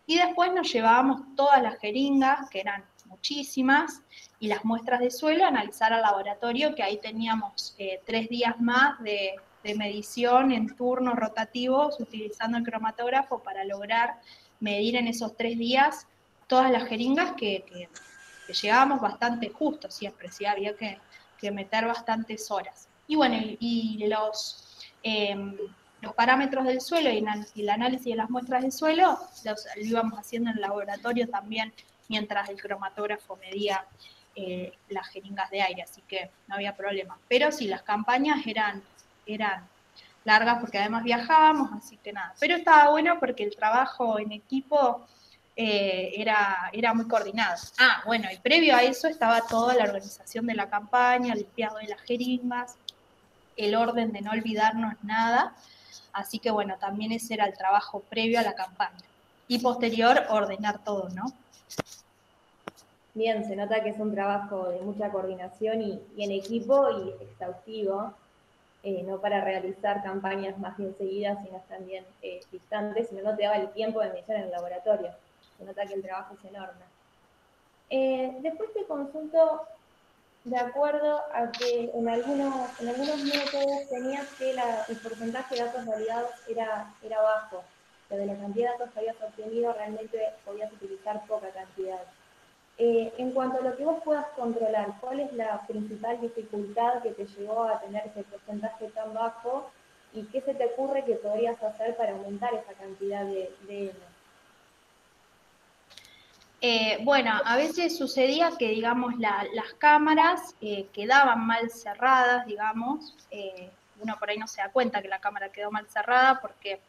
Y después nos llevábamos todas las jeringas, que eran muchísimas, y las muestras de suelo a analizar al laboratorio, que ahí teníamos 3 días más de medición en turnos rotativos utilizando el cromatógrafo para lograr medir en esos 3 días todas las jeringas que llegábamos bastante justo siempre, ¿sí? Había que meter bastantes horas. Y bueno, los parámetros del suelo y el análisis de las muestras del suelo lo íbamos haciendo en el laboratorio también mientras el cromatógrafo medía las jeringas de aire, así que no había problema. Pero sí, las campañas eran largas porque además viajábamos, así que nada. Pero estaba bueno porque el trabajo en equipo era muy coordinado. Ah, bueno, y previo a eso estaba toda la organización de la campaña, el limpiado de las jeringas, el orden de no olvidarnos nada. Así que bueno, también ese era el trabajo previo a la campaña. Y posterior, ordenar todo, ¿no? Bien, se nota que es un trabajo de mucha coordinación y en equipo y exhaustivo, no para realizar campañas más bien seguidas, sino también distantes, sino no te daba el tiempo de medición en el laboratorio. Se nota que el trabajo es enorme. Después te consulto, de acuerdo a que en algunos métodos tenías que el porcentaje de datos validados era bajo, pero de la cantidad de datos que habías obtenido realmente podías utilizar poca cantidad. En cuanto a lo que vos puedas controlar, ¿cuál es la principal dificultad que te llevó a tener ese porcentaje tan bajo? ¿Y qué se te ocurre que podrías hacer para aumentar esa cantidad de N? Bueno, a veces sucedía que, digamos, las cámaras quedaban mal cerradas, digamos. Uno por ahí no se da cuenta que la cámara quedó mal cerrada porque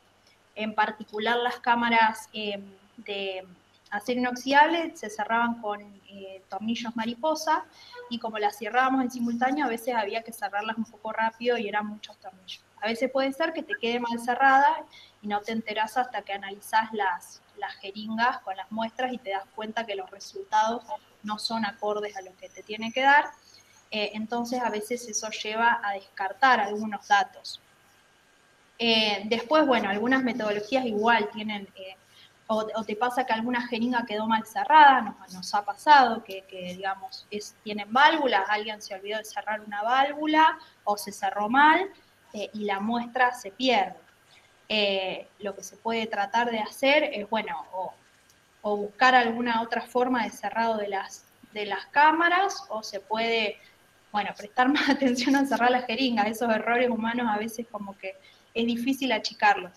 en particular las cámaras de acero inoxidable se cerraban con tornillos mariposa, y como las cerrábamos en simultáneo, a veces había que cerrarlas un poco rápido y eran muchos tornillos. A veces puede ser que te quede mal cerrada y no te enterás hasta que analizás las jeringas con las muestras y te das cuenta que los resultados no son acordes a lo que te tiene que dar. Entonces a veces eso lleva a descartar algunos datos. Después, bueno, algunas metodologías igual tienen, o te pasa que alguna jeringa quedó mal cerrada, nos ha pasado que digamos, tienen válvulas, alguien se olvidó de cerrar una válvula o se cerró mal y la muestra se pierde. Lo que se puede tratar de hacer es, bueno, o buscar alguna otra forma de cerrado de las cámaras, o se puede, bueno, prestar más atención a cerrar las jeringas. Esos errores humanos a veces como que es difícil achicarlos.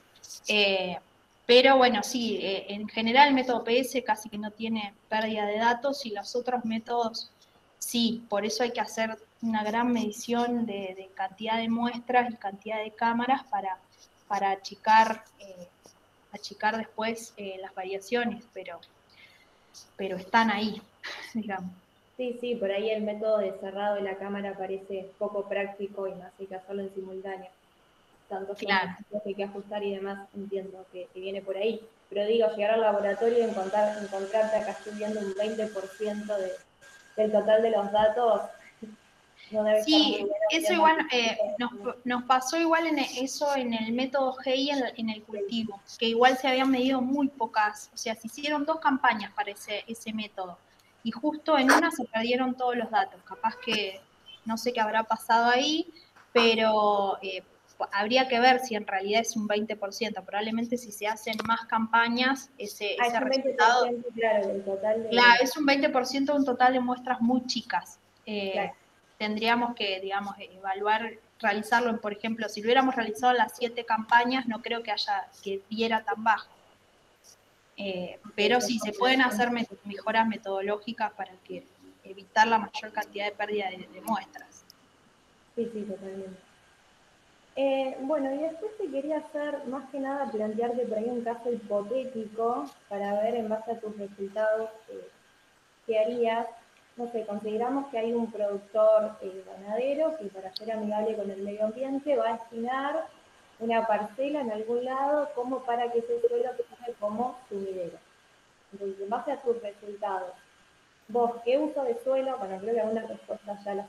Pero bueno, sí, en general el método PS casi que no tiene pérdida de datos, y los otros métodos sí, por eso hay que hacer una gran medición de cantidad de muestras y cantidad de cámaras para achicar después las variaciones, pero están ahí, digamos. Sí, sí, por ahí el método de cerrado de la cámara parece poco práctico y más hay que hacerlo en simultáneo. Tantos Claro. conceptos que hay que ajustar y demás, entiendo que viene por ahí. Pero digo, llegar al laboratorio y encontrarte acá estudiando un 20% del total de los datos, no debe estar muy Sí, bueno. eso igual nos pasó igual eso en el método GEI en el cultivo, que igual se habían medido muy pocas, o sea, se hicieron 2 campañas para ese método, y justo en una se perdieron todos los datos. Capaz que no sé qué habrá pasado ahí, pero habría que ver si en realidad es un 20%. Probablemente si se hacen más campañas, ese Es un resultado, 20%, claro, del total de... claro, es un 20% de un total de muestras muy chicas. Claro. Tendríamos que, digamos, evaluar, realizarlo, por ejemplo, si lo hubiéramos realizado las 7 campañas, no creo que diera tan bajo. Pero sí, se pueden hacer mejoras metodológicas para evitar la mayor cantidad de pérdida de muestras. Sí, sí, totalmente. Bueno, y después te quería hacer, más que nada, plantearte por ahí un caso hipotético para ver en base a tus resultados qué harías. no sé, consideramos que hay un productor ganadero que para ser amigable con el medio ambiente va a destinar una parcela en algún lado como para que ese suelo sirva como sumidero. Entonces, en base a tus resultados, vos, ¿qué uso de suelo? Bueno, creo que algunas respuestas ya las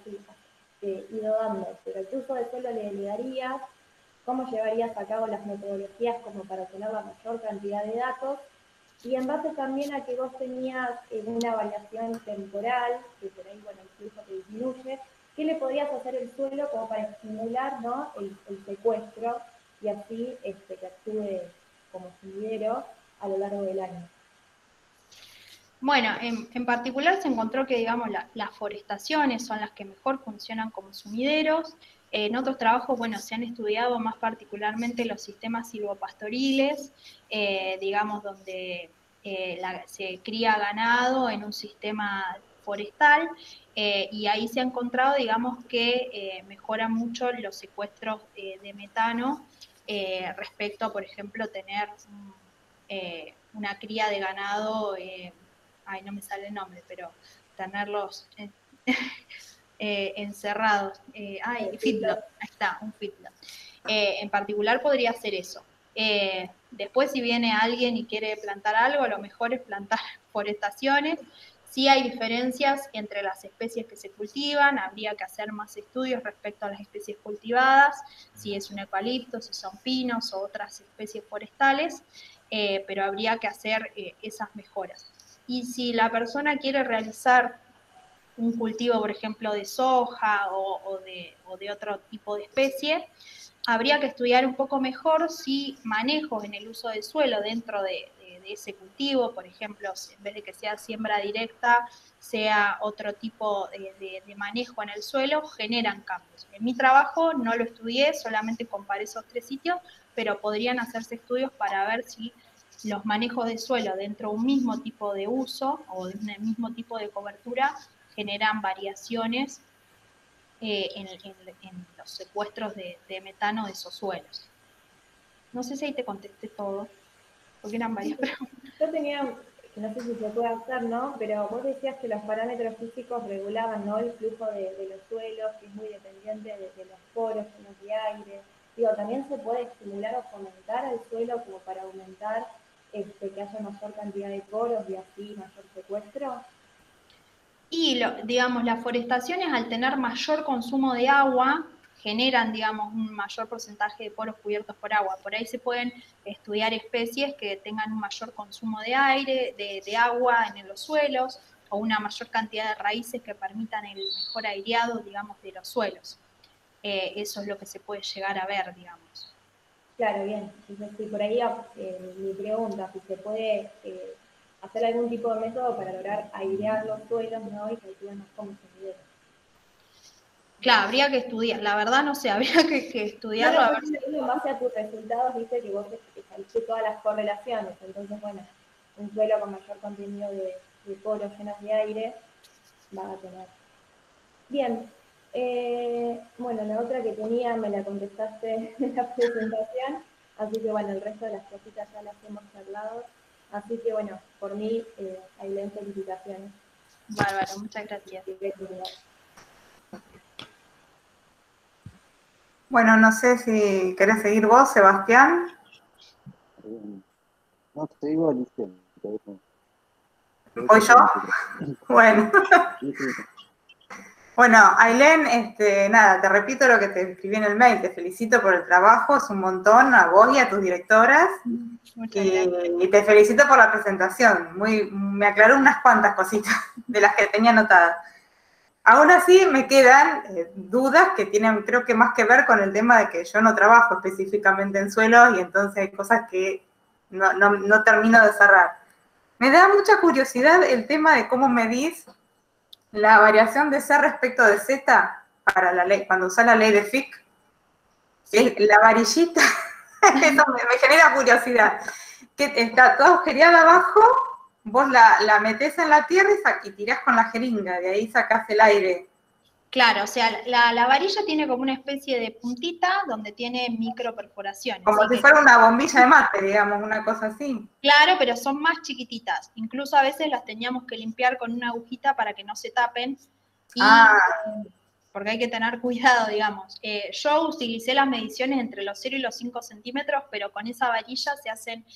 ido dando, pero ¿qué uso de suelo le darías? ¿Cómo llevarías a cabo las metodologías como para tener la mayor cantidad de datos? Y en base también a que vos tenías una variación temporal, que por ahí, bueno, el flujo te disminuye, ¿qué le podrías hacer al suelo como para estimular, ¿no?, el secuestro y así que actúe como sumidero a lo largo del año? Bueno, en particular se encontró que, digamos, las forestaciones son las que mejor funcionan como sumideros. En otros trabajos, bueno, se han estudiado más particularmente los sistemas silvopastoriles, digamos, donde se cría ganado en un sistema forestal, y ahí se ha encontrado, digamos, que mejoran mucho los secuestros de metano respecto a, por ejemplo, tener una cría de ganado, ay, no me sale el nombre, pero tenerlos encerrados. Feedlot, ahí está, un feedlot. En particular podría ser eso. Después, si viene alguien y quiere plantar algo, lo mejor es plantar forestaciones. Sí hay diferencias entre las especies que se cultivan, habría que hacer más estudios respecto a las especies cultivadas, si es un eucalipto, si son pinos o otras especies forestales, pero habría que hacer esas mejoras. Y si la persona quiere realizar un cultivo, por ejemplo, de soja o de otro tipo de especie, habría que estudiar un poco mejor si manejos en el uso del suelo dentro de ese cultivo, por ejemplo, en vez de que sea siembra directa, sea otro tipo de manejo en el suelo, generan cambios. En mi trabajo no lo estudié, solamente comparé esos 3 sitios, pero podrían hacerse estudios para ver si los manejos de suelo dentro de un mismo tipo de uso o de un mismo tipo de cobertura generan variaciones en los secuestros de metano de esos suelos. No sé si ahí te contesté todo, porque eran varias preguntas. Yo tenía, no sé si se puede hacer, ¿no? Pero vos decías que los parámetros físicos regulaban, ¿no?, el flujo de los suelos, que es muy dependiente de los poros llenos de aire. Digo, ¿también se puede estimular o fomentar al suelo como para aumentar que haya mayor cantidad de poros y así mayor secuestro? Y, digamos, las forestaciones, al tener mayor consumo de agua, generan, digamos, un mayor porcentaje de poros cubiertos por agua. Por ahí se pueden estudiar especies que tengan un mayor consumo de aire, de agua en los suelos, o una mayor cantidad de raíces que permitan el mejor aireado, digamos, de los suelos. Eso es lo que se puede llegar a ver, digamos. Claro, bien. Entonces, sí, por ahí mi pregunta, si se puede hacer algún tipo de método para lograr airear los suelos, ¿no?, y que actúen más como sumidero. Claro, habría que estudiar, la verdad no sé, habría que estudiarlo. No, a ver si... en base a tus resultados, viste que vos saliste todas las correlaciones, entonces, bueno, un suelo con mayor contenido de poros llenos de aire va a tener. Bien, bueno, la otra que tenía me la contestaste en la presentación, así que bueno, el resto de las cositas ya las hemos charlado, así que bueno, por mí, Ailén, felicitaciones. Bárbaro, muchas gracias. Bueno, no sé si querés seguir vos, Sebastián. No, te digo Alicia. ¿Voy yo? Bueno. Bueno, Ailén, nada, te repito lo que te escribí en el mail, te felicito por el trabajo, es un montón a vos y a tus directoras. Y te felicito por la presentación, me aclaró unas cuantas cositas de las que tenía anotadas. Aún así me quedan dudas que tienen, creo que más que ver con el tema de que yo no trabajo específicamente en suelos y entonces hay cosas que no termino de cerrar. Me da mucha curiosidad el tema de cómo medís la variación de C respecto de Z para la ley, cuando usás la ley de Fick. Sí. La varillita, eso me genera curiosidad. Que está toda agujereada abajo, vos la metés en la tierra y tirás con la jeringa, de ahí sacás el aire. Claro, o sea, la varilla tiene como una especie de puntita donde tiene micro perforaciones. Como si fuera una bombilla de mate, digamos, una cosa así. Claro, pero son más chiquititas. Incluso a veces las teníamos que limpiar con una agujita para que no se tapen. Porque hay que tener cuidado, digamos. Yo utilicé las mediciones entre los 0 y los 5 centímetros, pero con esa varilla se hacen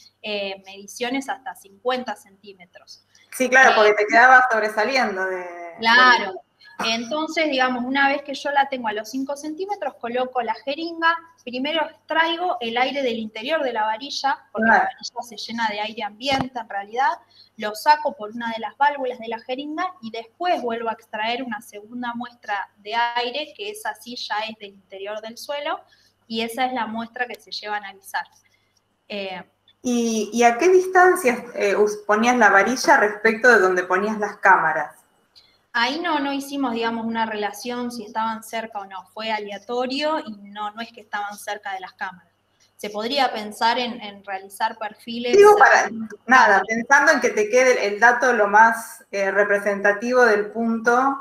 mediciones hasta 50 centímetros. Sí, claro, porque te quedaba sobresaliendo de... Claro. Entonces, digamos, una vez que yo la tengo a los 5 centímetros, coloco la jeringa, primero extraigo el aire del interior de la varilla, porque la varilla se llena de aire ambiente en realidad, lo saco por una de las válvulas de la jeringa y después vuelvo a extraer una segunda muestra de aire, que esa sí ya es del interior del suelo, y esa es la muestra que se lleva a analizar. ¿Y a qué distancia ponías la varilla respecto de donde ponías las cámaras? Ahí no hicimos, digamos, una relación si estaban cerca o no. Fue aleatorio y no es que estaban cerca de las cámaras. Se podría pensar en realizar perfiles... Digo, pensando en que te quede el dato lo más representativo del punto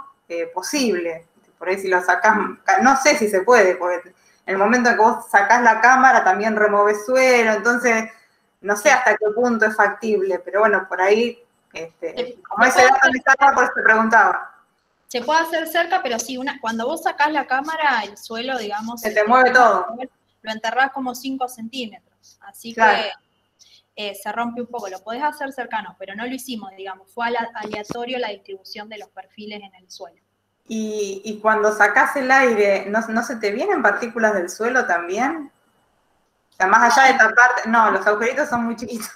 posible. Por ahí si lo sacás, no sé si se puede, porque en el momento en que vos sacás la cámara también removés suelo, entonces no sé hasta qué punto es factible, pero bueno, por ahí... como ese dato me estaba, por eso te preguntaba. Se puede hacer cerca, pero sí, cuando vos sacás la cámara, el suelo, digamos... Se te mueve todo. Lo enterrás como 5 centímetros, así que se rompe un poco. Lo podés hacer cercano, pero no lo hicimos, digamos. Fue aleatorio la distribución de los perfiles en el suelo. Y cuando sacás el aire, ¿no se te vienen partículas del suelo también? O sea, más allá de taparte... No, los agujeritos son muy chiquitos.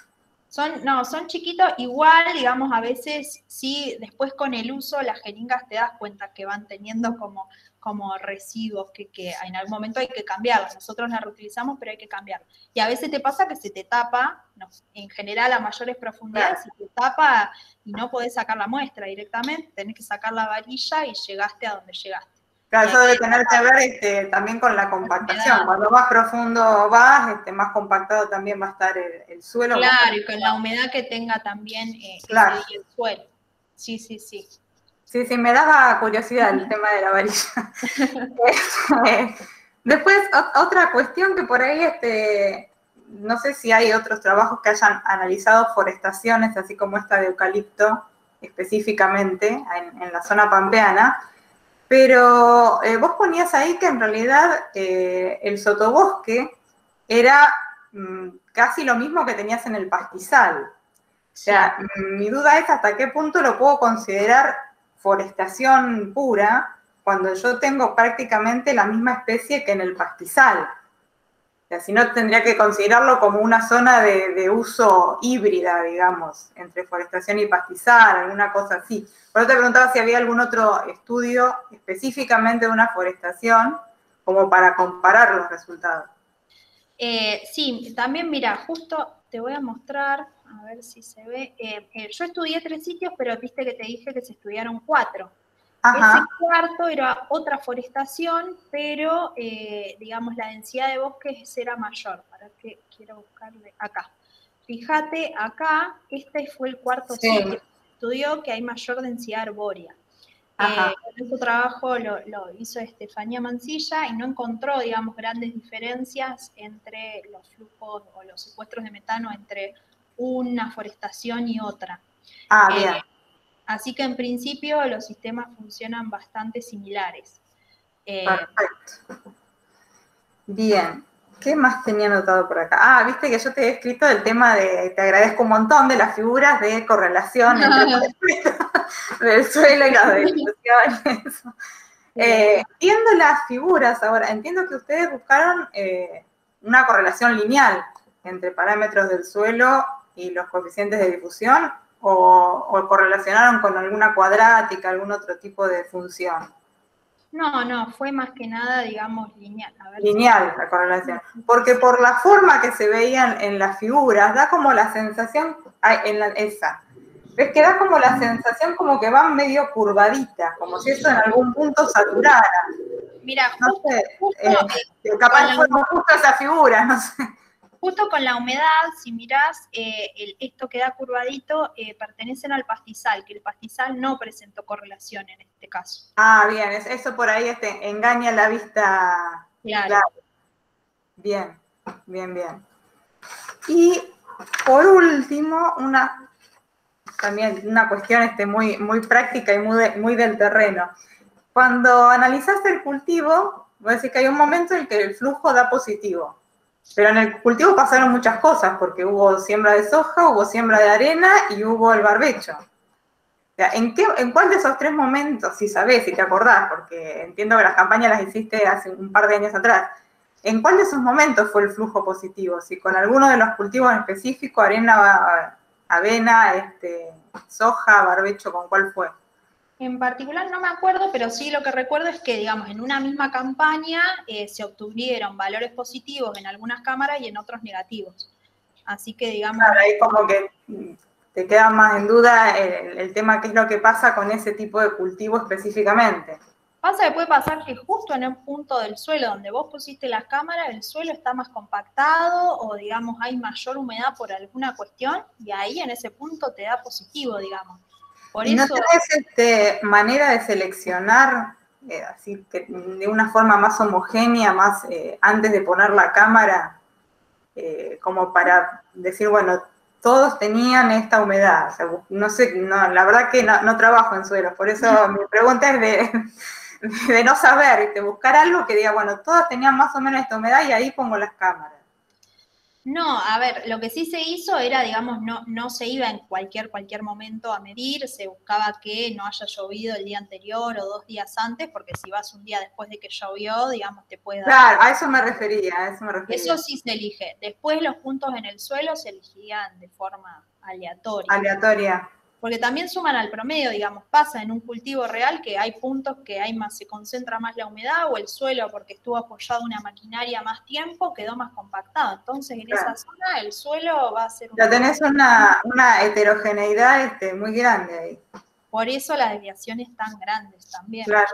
Son chiquitos, igual, digamos, a veces sí, después con el uso, las jeringas te das cuenta que van teniendo como residuos que en algún momento hay que cambiarlas. Nosotros las reutilizamos, pero hay que cambiarlas. Y a veces te pasa que se te tapa, en general a mayores profundidades, se te tapa y no podés sacar la muestra directamente, tenés que sacar la varilla y llegaste a donde llegaste. Claro, eso debe tener que ver también con la compactación. Cuando más profundo vas, más compactado también va a estar el suelo. Claro, y con la humedad que tenga también el suelo. Sí. Sí, me daba curiosidad el tema de la varilla. Después, otra cuestión que por ahí, no sé si hay otros trabajos que hayan analizado forestaciones, así como esta de eucalipto, específicamente, en la zona pampeana. Pero vos ponías ahí que en realidad el sotobosque era casi lo mismo que tenías en el pastizal. O sea, mi duda es hasta qué punto lo puedo considerar forestación pura cuando yo tengo prácticamente la misma especie que en el pastizal. O sea, si no, tendría que considerarlo como una zona de uso híbrida, digamos, entre forestación y pastizal, alguna cosa así. Por eso te preguntaba si había algún otro estudio específicamente de una forestación como para comparar los resultados. Sí, también mira, justo te voy a mostrar, a ver si se ve. Yo estudié 3 sitios, pero viste que te dije que se estudiaron 4. Ese cuarto era otra forestación, pero, digamos, la densidad de bosques era mayor. ¿Para qué quiero buscarle? Acá. Fíjate, acá, este fue el cuarto sitio que estudió que hay mayor densidad arbórea. Este trabajo lo hizo Estefanía Mancilla y no encontró, digamos, grandes diferencias entre los flujos o los secuestros de metano entre una forestación y otra. Bien. Así que en principio los sistemas funcionan bastante similares. Perfecto. Bien. ¿Qué más tenía anotado por acá? Viste que yo te he escrito el tema te agradezco un montón, de las figuras de correlación entre del suelo y las distribuciones. Viendo las figuras ahora, entiendo que ustedes buscaron una correlación lineal entre parámetros del suelo y los coeficientes de difusión, o correlacionaron con alguna cuadrática, algún otro tipo de función. No, fue más que nada, digamos, lineal. Lineal la correlación. Porque por la forma que se veían en las figuras, da como la sensación, ves que da como la sensación como que van medio curvaditas, como si eso en algún punto saturara. Mira, capaz fueron justo esas figuras, no sé. justo con la humedad, si mirás, esto que da curvadito, pertenecen al pastizal, que el pastizal no presentó correlación en este caso. Ah, bien, eso por ahí engaña la vista. Claro. Bien, bien, bien. Y por último, también una cuestión muy, muy práctica y muy del terreno. Cuando analizaste el cultivo, voy a decir que hay un momento en que el flujo da positivo. Pero en el cultivo pasaron muchas cosas, porque hubo siembra de soja, hubo siembra de arena y hubo el barbecho. O sea, ¿en cuál de esos 3 momentos, si sabés, si te acordás, porque entiendo que las campañas las hiciste hace un par de años atrás, ¿en cuál de esos momentos fue el flujo positivo? Si con alguno de los cultivos en específico, arena, avena, soja, barbecho, ¿con cuál fue? En particular no me acuerdo, pero sí lo que recuerdo es que, digamos, en una misma campaña se obtuvieron valores positivos en algunas cámaras y en otros negativos. Así que, digamos... Claro, ahí como que te queda más en duda el tema qué es lo que pasa con ese tipo de cultivo específicamente. Pasa que puede pasar que justo en un punto del suelo donde vos pusiste las cámaras, el suelo está más compactado o, digamos, hay mayor humedad por alguna cuestión y ahí en ese punto te da positivo, digamos. ¿Y no tenés manera de seleccionar así que de una forma más homogénea, más antes de poner la cámara, como para decir, bueno, todos tenían esta humedad? O sea, no sé, la verdad que no trabajo en suelos, por eso mi pregunta es de no saber, de buscar algo que diga, bueno, todos tenían más o menos esta humedad y ahí pongo las cámaras. No, a ver, lo que sí se hizo era, digamos, no se iba en cualquier momento a medir, se buscaba que no haya llovido el día anterior o 2 días antes, porque si vas un día después de que llovió, digamos, te puede dar... Claro, a eso me refería, Eso sí se elige. Después los puntos en el suelo se elegían de forma aleatoria. Aleatoria. Porque también suman al promedio, digamos, pasa en un cultivo real que hay puntos que se concentra más la humedad o el suelo porque estuvo apoyado una maquinaria más tiempo, quedó más compactado. Entonces en esa zona el suelo va a ser... Ya tenés una heterogeneidad muy grande ahí. Por eso las desviaciones tan grandes también. Claro.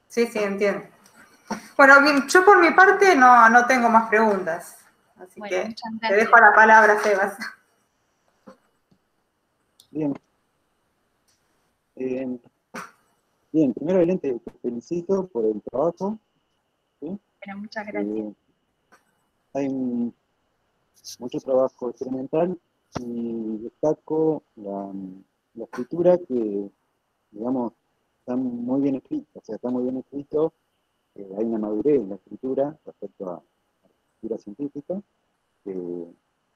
Sí, entiendo. Bueno, bien, yo por mi parte no tengo más preguntas. Así que te dejo la palabra, Sebas. Bien. Bien, primero, Belén, te felicito por el trabajo. ¿Sí? Bueno, muchas gracias. Hay mucho trabajo experimental y destaco la escritura que, digamos, está muy bien escrita. O sea, está muy bien escrito. Hay una madurez en la escritura respecto a la escritura científica que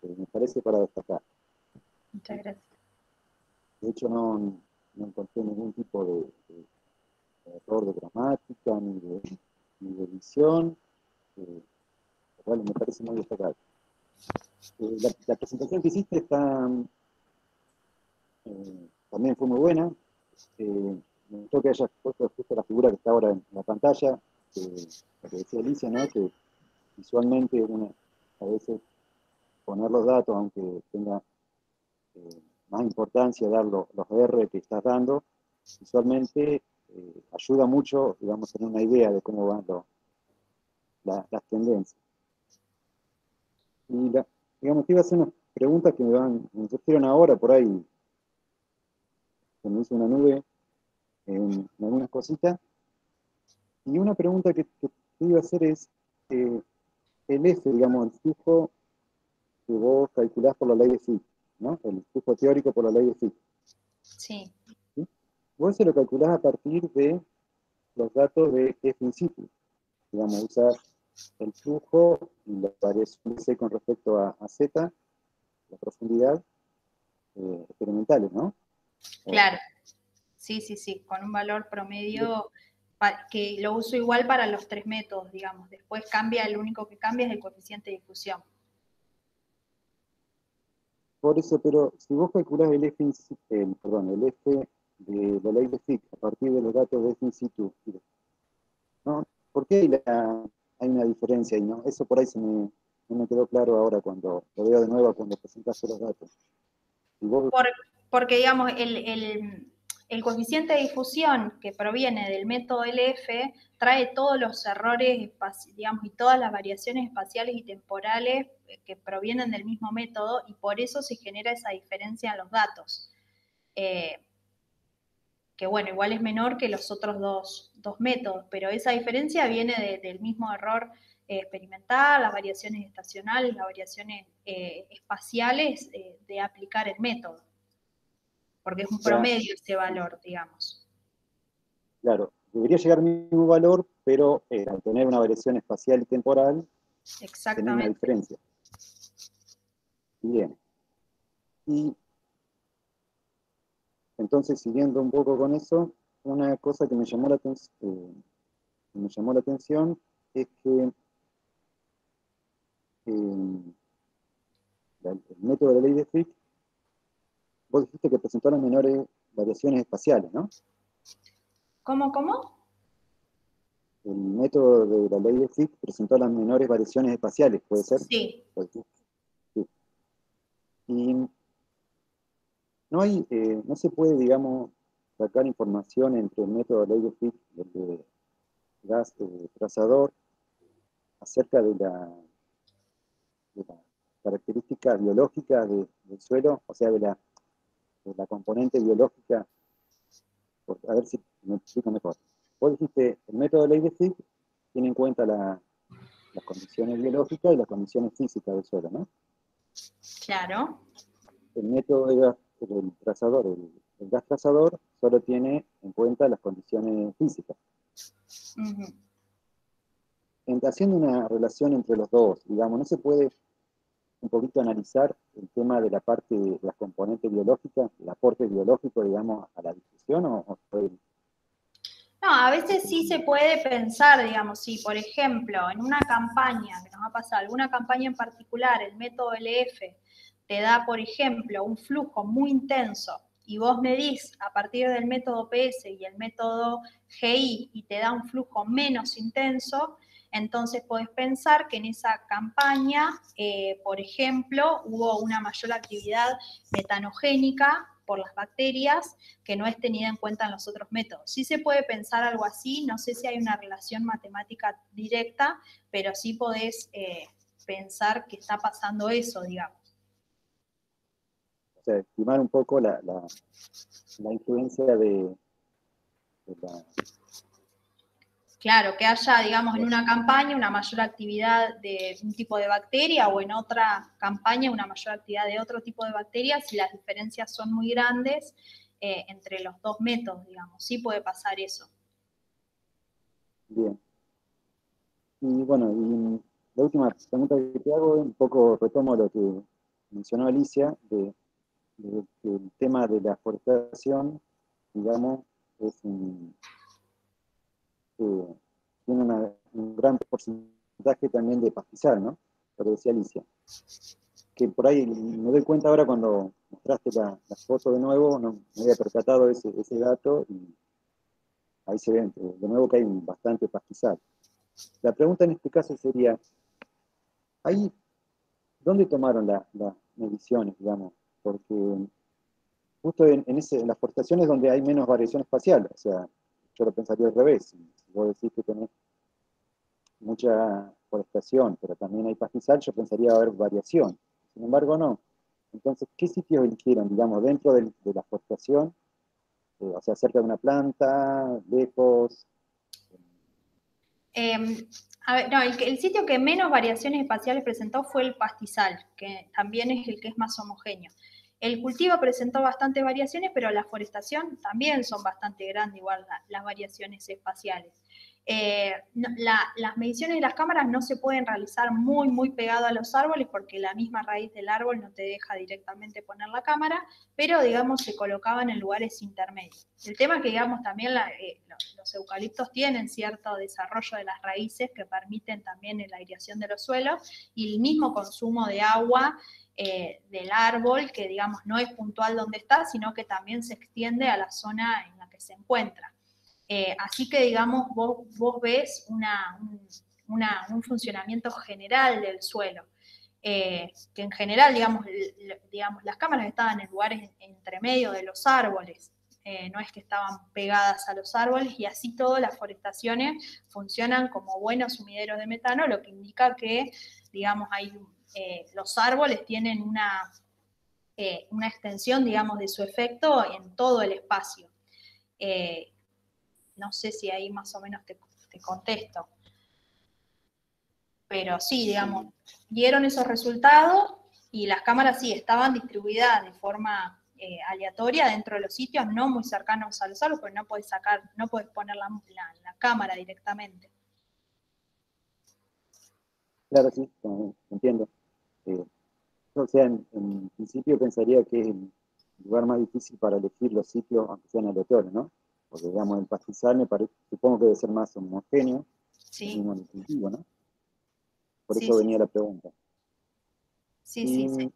me parece para destacar. Muchas gracias. De hecho, no encontré ningún tipo de error de gramática ni de edición, lo cual me parece muy destacable. La presentación que hiciste también fue muy buena. Me gustó que hayas puesto justo la figura que está ahora en la pantalla, lo que decía Alicia, ¿no? Que visualmente uno a veces poner los datos, aunque tenga más importancia dar los R que estás dando, visualmente ayuda mucho, digamos, tener una idea de cómo van las tendencias. Y, digamos, te iba a hacer unas preguntas que me surgieron ahora, por ahí, se me hizo una nube en algunas cositas. Y una pregunta que te iba a hacer es, el F, digamos, el flujo que vos calculás por la ley de Fick, ¿no? El flujo teórico por la ley de Fick. Sí. ¿Sí? Vos se lo calculás a partir de los datos de F in situ. Digamos, usar el flujo y la variación de C con respecto a Z, la profundidad, experimentales, ¿no? Claro. Sí, con un valor promedio que lo uso igual para los 3 métodos, digamos. Después lo único que cambia es el coeficiente de difusión. Por eso, pero si vos calculás el F, el F de la ley de Fick a partir de los datos de F in situ, ¿no? ¿Por qué hay una diferencia ahí, no? Eso por ahí no me quedó claro ahora cuando lo veo de nuevo, cuando presentaste los datos. Porque, digamos, El coeficiente de difusión que proviene del método LF trae todos los errores, digamos, y todas las variaciones espaciales y temporales que provienen del mismo método, y por eso se genera esa diferencia en los datos. Que bueno, igual es menor que los otros dos métodos, pero esa diferencia viene del mismo error experimental, las variaciones estacionales, las variaciones espaciales de aplicar el método, porque es un promedio ese valor, digamos. Claro, debería llegar al mismo valor, pero al tener una variación espacial y temporal, tener una diferencia. Bien. Y entonces, siguiendo un poco con eso, una cosa que me llamó la atención es que el método de la ley de Fick, vos dijiste que presentó las menores variaciones espaciales, ¿no? ¿Cómo? El método de la ley de Fick presentó las menores variaciones espaciales, ¿puede ser? Sí. Sí. Y no se puede, digamos, sacar información entre el método de la ley de Fick y el de gas trazador acerca de la característica biológica del suelo, o sea, de la componente biológica. A ver si me explico mejor. Vos dijiste, el método de ley de Fick tiene en cuenta las condiciones biológicas y las condiciones físicas del suelo, ¿no? Claro. El método del trazador, el gas trazador, solo tiene en cuenta las condiciones físicas. Haciendo una relación entre los dos, digamos, ¿no se puede un poquito analizar el tema de la parte de las componentes biológicas, el aporte biológico, digamos, a la discusión? No, a veces sí se puede pensar, digamos, si por ejemplo en una campaña, que nos ha pasado, alguna campaña en particular, el método LF te da, por ejemplo, un flujo muy intenso y vos medís a partir del método PS y el método GI y te da un flujo menos intenso, entonces podés pensar que en esa campaña, por ejemplo, hubo una mayor actividad metanogénica por las bacterias que no es tenida en cuenta en los otros métodos. Sí se puede pensar algo así, no sé si hay una relación matemática directa, pero sí podés pensar que está pasando eso, digamos. O sea, estimar un poco la influencia de la... Claro, que haya, digamos, en una campaña una mayor actividad de un tipo de bacteria o en otra campaña una mayor actividad de otro tipo de bacterias, y las diferencias son muy grandes entre los dos métodos, digamos. Sí puede pasar eso. Bien. Y bueno, y la última pregunta que te hago, un poco retomo lo que mencionó Alicia, de que el tema de la forestación, digamos, tiene un gran porcentaje también de pastizal, ¿no? Lo que decía Alicia. Que por ahí me doy cuenta ahora cuando mostraste la foto de nuevo, no me había percatado ese dato, y ahí se ve de nuevo que hay bastante pastizal. La pregunta en este caso sería, ahí, ¿dónde tomaron las mediciones, digamos? Porque justo en las forestaciones donde hay menos variación espacial, o sea, yo lo pensaría al revés. Si vos decís que tenés mucha forestación, pero también hay pastizal, yo pensaría haber variación. Sin embargo, no. Entonces, ¿qué sitios eligieron, digamos, dentro de la forestación? O sea, cerca de una planta, lejos. A ver, no, el sitio que menos variaciones espaciales presentó fue el pastizal, que también es el que es más homogéneo. El cultivo presentó bastantes variaciones, pero la forestación también son bastante grandes, igual las variaciones espaciales. Las mediciones de las cámaras no se pueden realizar muy pegado a los árboles porque la misma raíz del árbol no te deja directamente poner la cámara, pero digamos se colocaban en lugares intermedios. El tema es que digamos también los eucaliptos tienen cierto desarrollo de las raíces que permiten también la aireación de los suelos y el mismo consumo de agua del árbol, que digamos no es puntual donde está, sino que también se extiende a la zona en la que se encuentra. Así que, digamos, vos ves un funcionamiento general del suelo, que en general, digamos, las cámaras estaban en lugares entre medio de los árboles, no es que estaban pegadas a los árboles, y así todas las forestaciones funcionan como buenos sumideros de metano, lo que indica que, digamos, los árboles tienen una extensión, digamos, de su efecto en todo el espacio. No sé si ahí más o menos te contesto. Pero sí, digamos, dieron esos resultados y las cámaras sí estaban distribuidas de forma aleatoria dentro de los sitios, no muy cercanos a los árboles, porque no puedes poner la cámara directamente. Claro, sí, entiendo. O sea, en principio pensaría que es el lugar más difícil para elegir los sitios, aunque sean aleatorios, ¿no? Porque, digamos, el pastizal supongo que debe ser más homogéneo, sí, en el cultivo, ¿no? Por sí, eso venía la pregunta. Sí.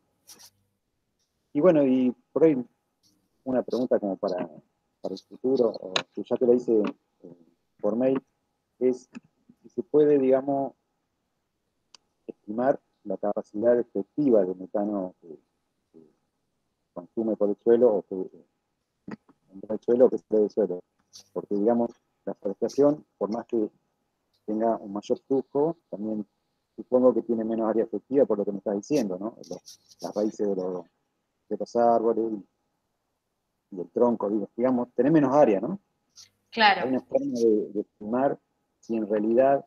Y bueno, y por ahí una pregunta como para el futuro, que ya te la hice por mail, es si se puede, digamos, estimar la capacidad efectiva de metano que consume por el suelo o que entra el suelo o que sale del suelo. Porque, digamos, la forestación, por más que tenga un mayor flujo, también supongo que tiene menos área efectiva por lo que me estás diciendo, ¿no? Las raíces de los árboles y el tronco, digamos, tener menos área, ¿no? Claro. Hay una forma de estimar si en realidad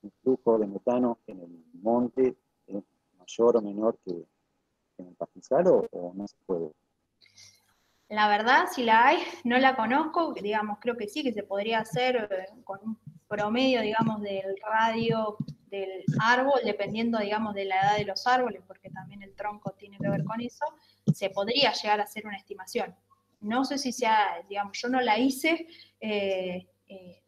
el flujo de metano en el monte es mayor o menor que en el pastizal o no se puede. La verdad, si la hay, no la conozco, digamos, creo que sí, que se podría hacer con un promedio, digamos, del radio del árbol, dependiendo, digamos, de la edad de los árboles, porque también el tronco tiene que ver con eso, se podría llegar a hacer una estimación. No sé si sea, digamos, yo no la hice,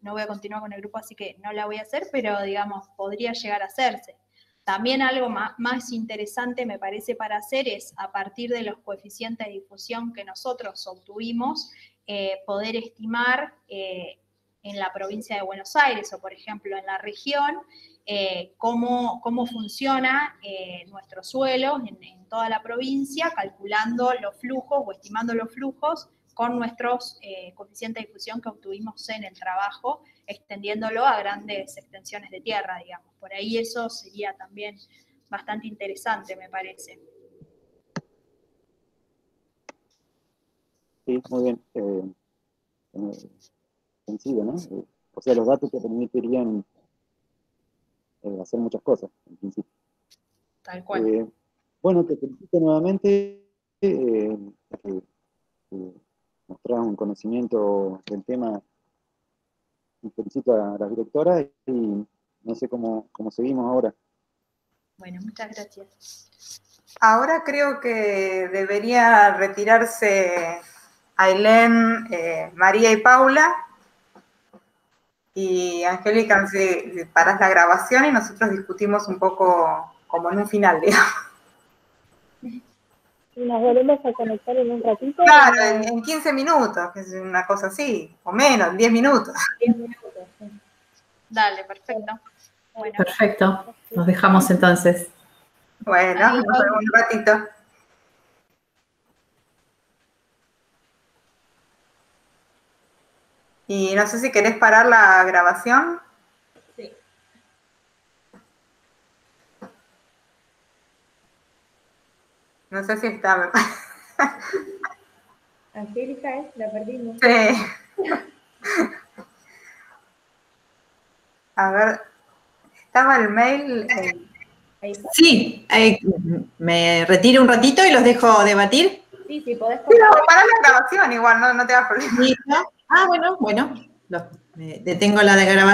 no voy a continuar con el grupo, así que no la voy a hacer, pero, digamos, podría llegar a hacerse. También algo más interesante me parece para hacer es, a partir de los coeficientes de difusión que nosotros obtuvimos, poder estimar en la provincia de Buenos Aires o, por ejemplo, en la región, cómo funciona nuestro suelo en toda la provincia, calculando los flujos o estimando los flujos con nuestros coeficientes de difusión que obtuvimos en el trabajo, extendiéndolo a grandes extensiones de tierra, digamos. Por ahí eso sería también bastante interesante, me parece. Sí, muy bien. Coincido, ¿no? O sea, los datos te permitirían hacer muchas cosas, en principio. Tal cual. Bueno, te felicito nuevamente. Mostrás un conocimiento del tema. Felicito a las directoras y no sé cómo seguimos ahora. Bueno, muchas gracias. Ahora creo que debería retirarse Ailén, María y Paula. Y Angélica, si paras la grabación y nosotros discutimos un poco como en un final, digamos. ¿Y nos volvemos a conectar en un ratito? Claro, en 15 minutos, que es una cosa así, o menos, 10 minutos. 10 minutos, sí. Dale, perfecto. Bueno. Perfecto, nos dejamos entonces. Bueno, nos vemos un ratito. Y no sé si querés parar la grabación. Sí. No sé si está. Angélica, la perdimos. Sí. A ver, estaba el mail. Sí, me retiro un ratito y los dejo debatir. Sí, podés. Sí, para la grabación igual, no te va a perder. Ah, bueno, detengo la de grabación.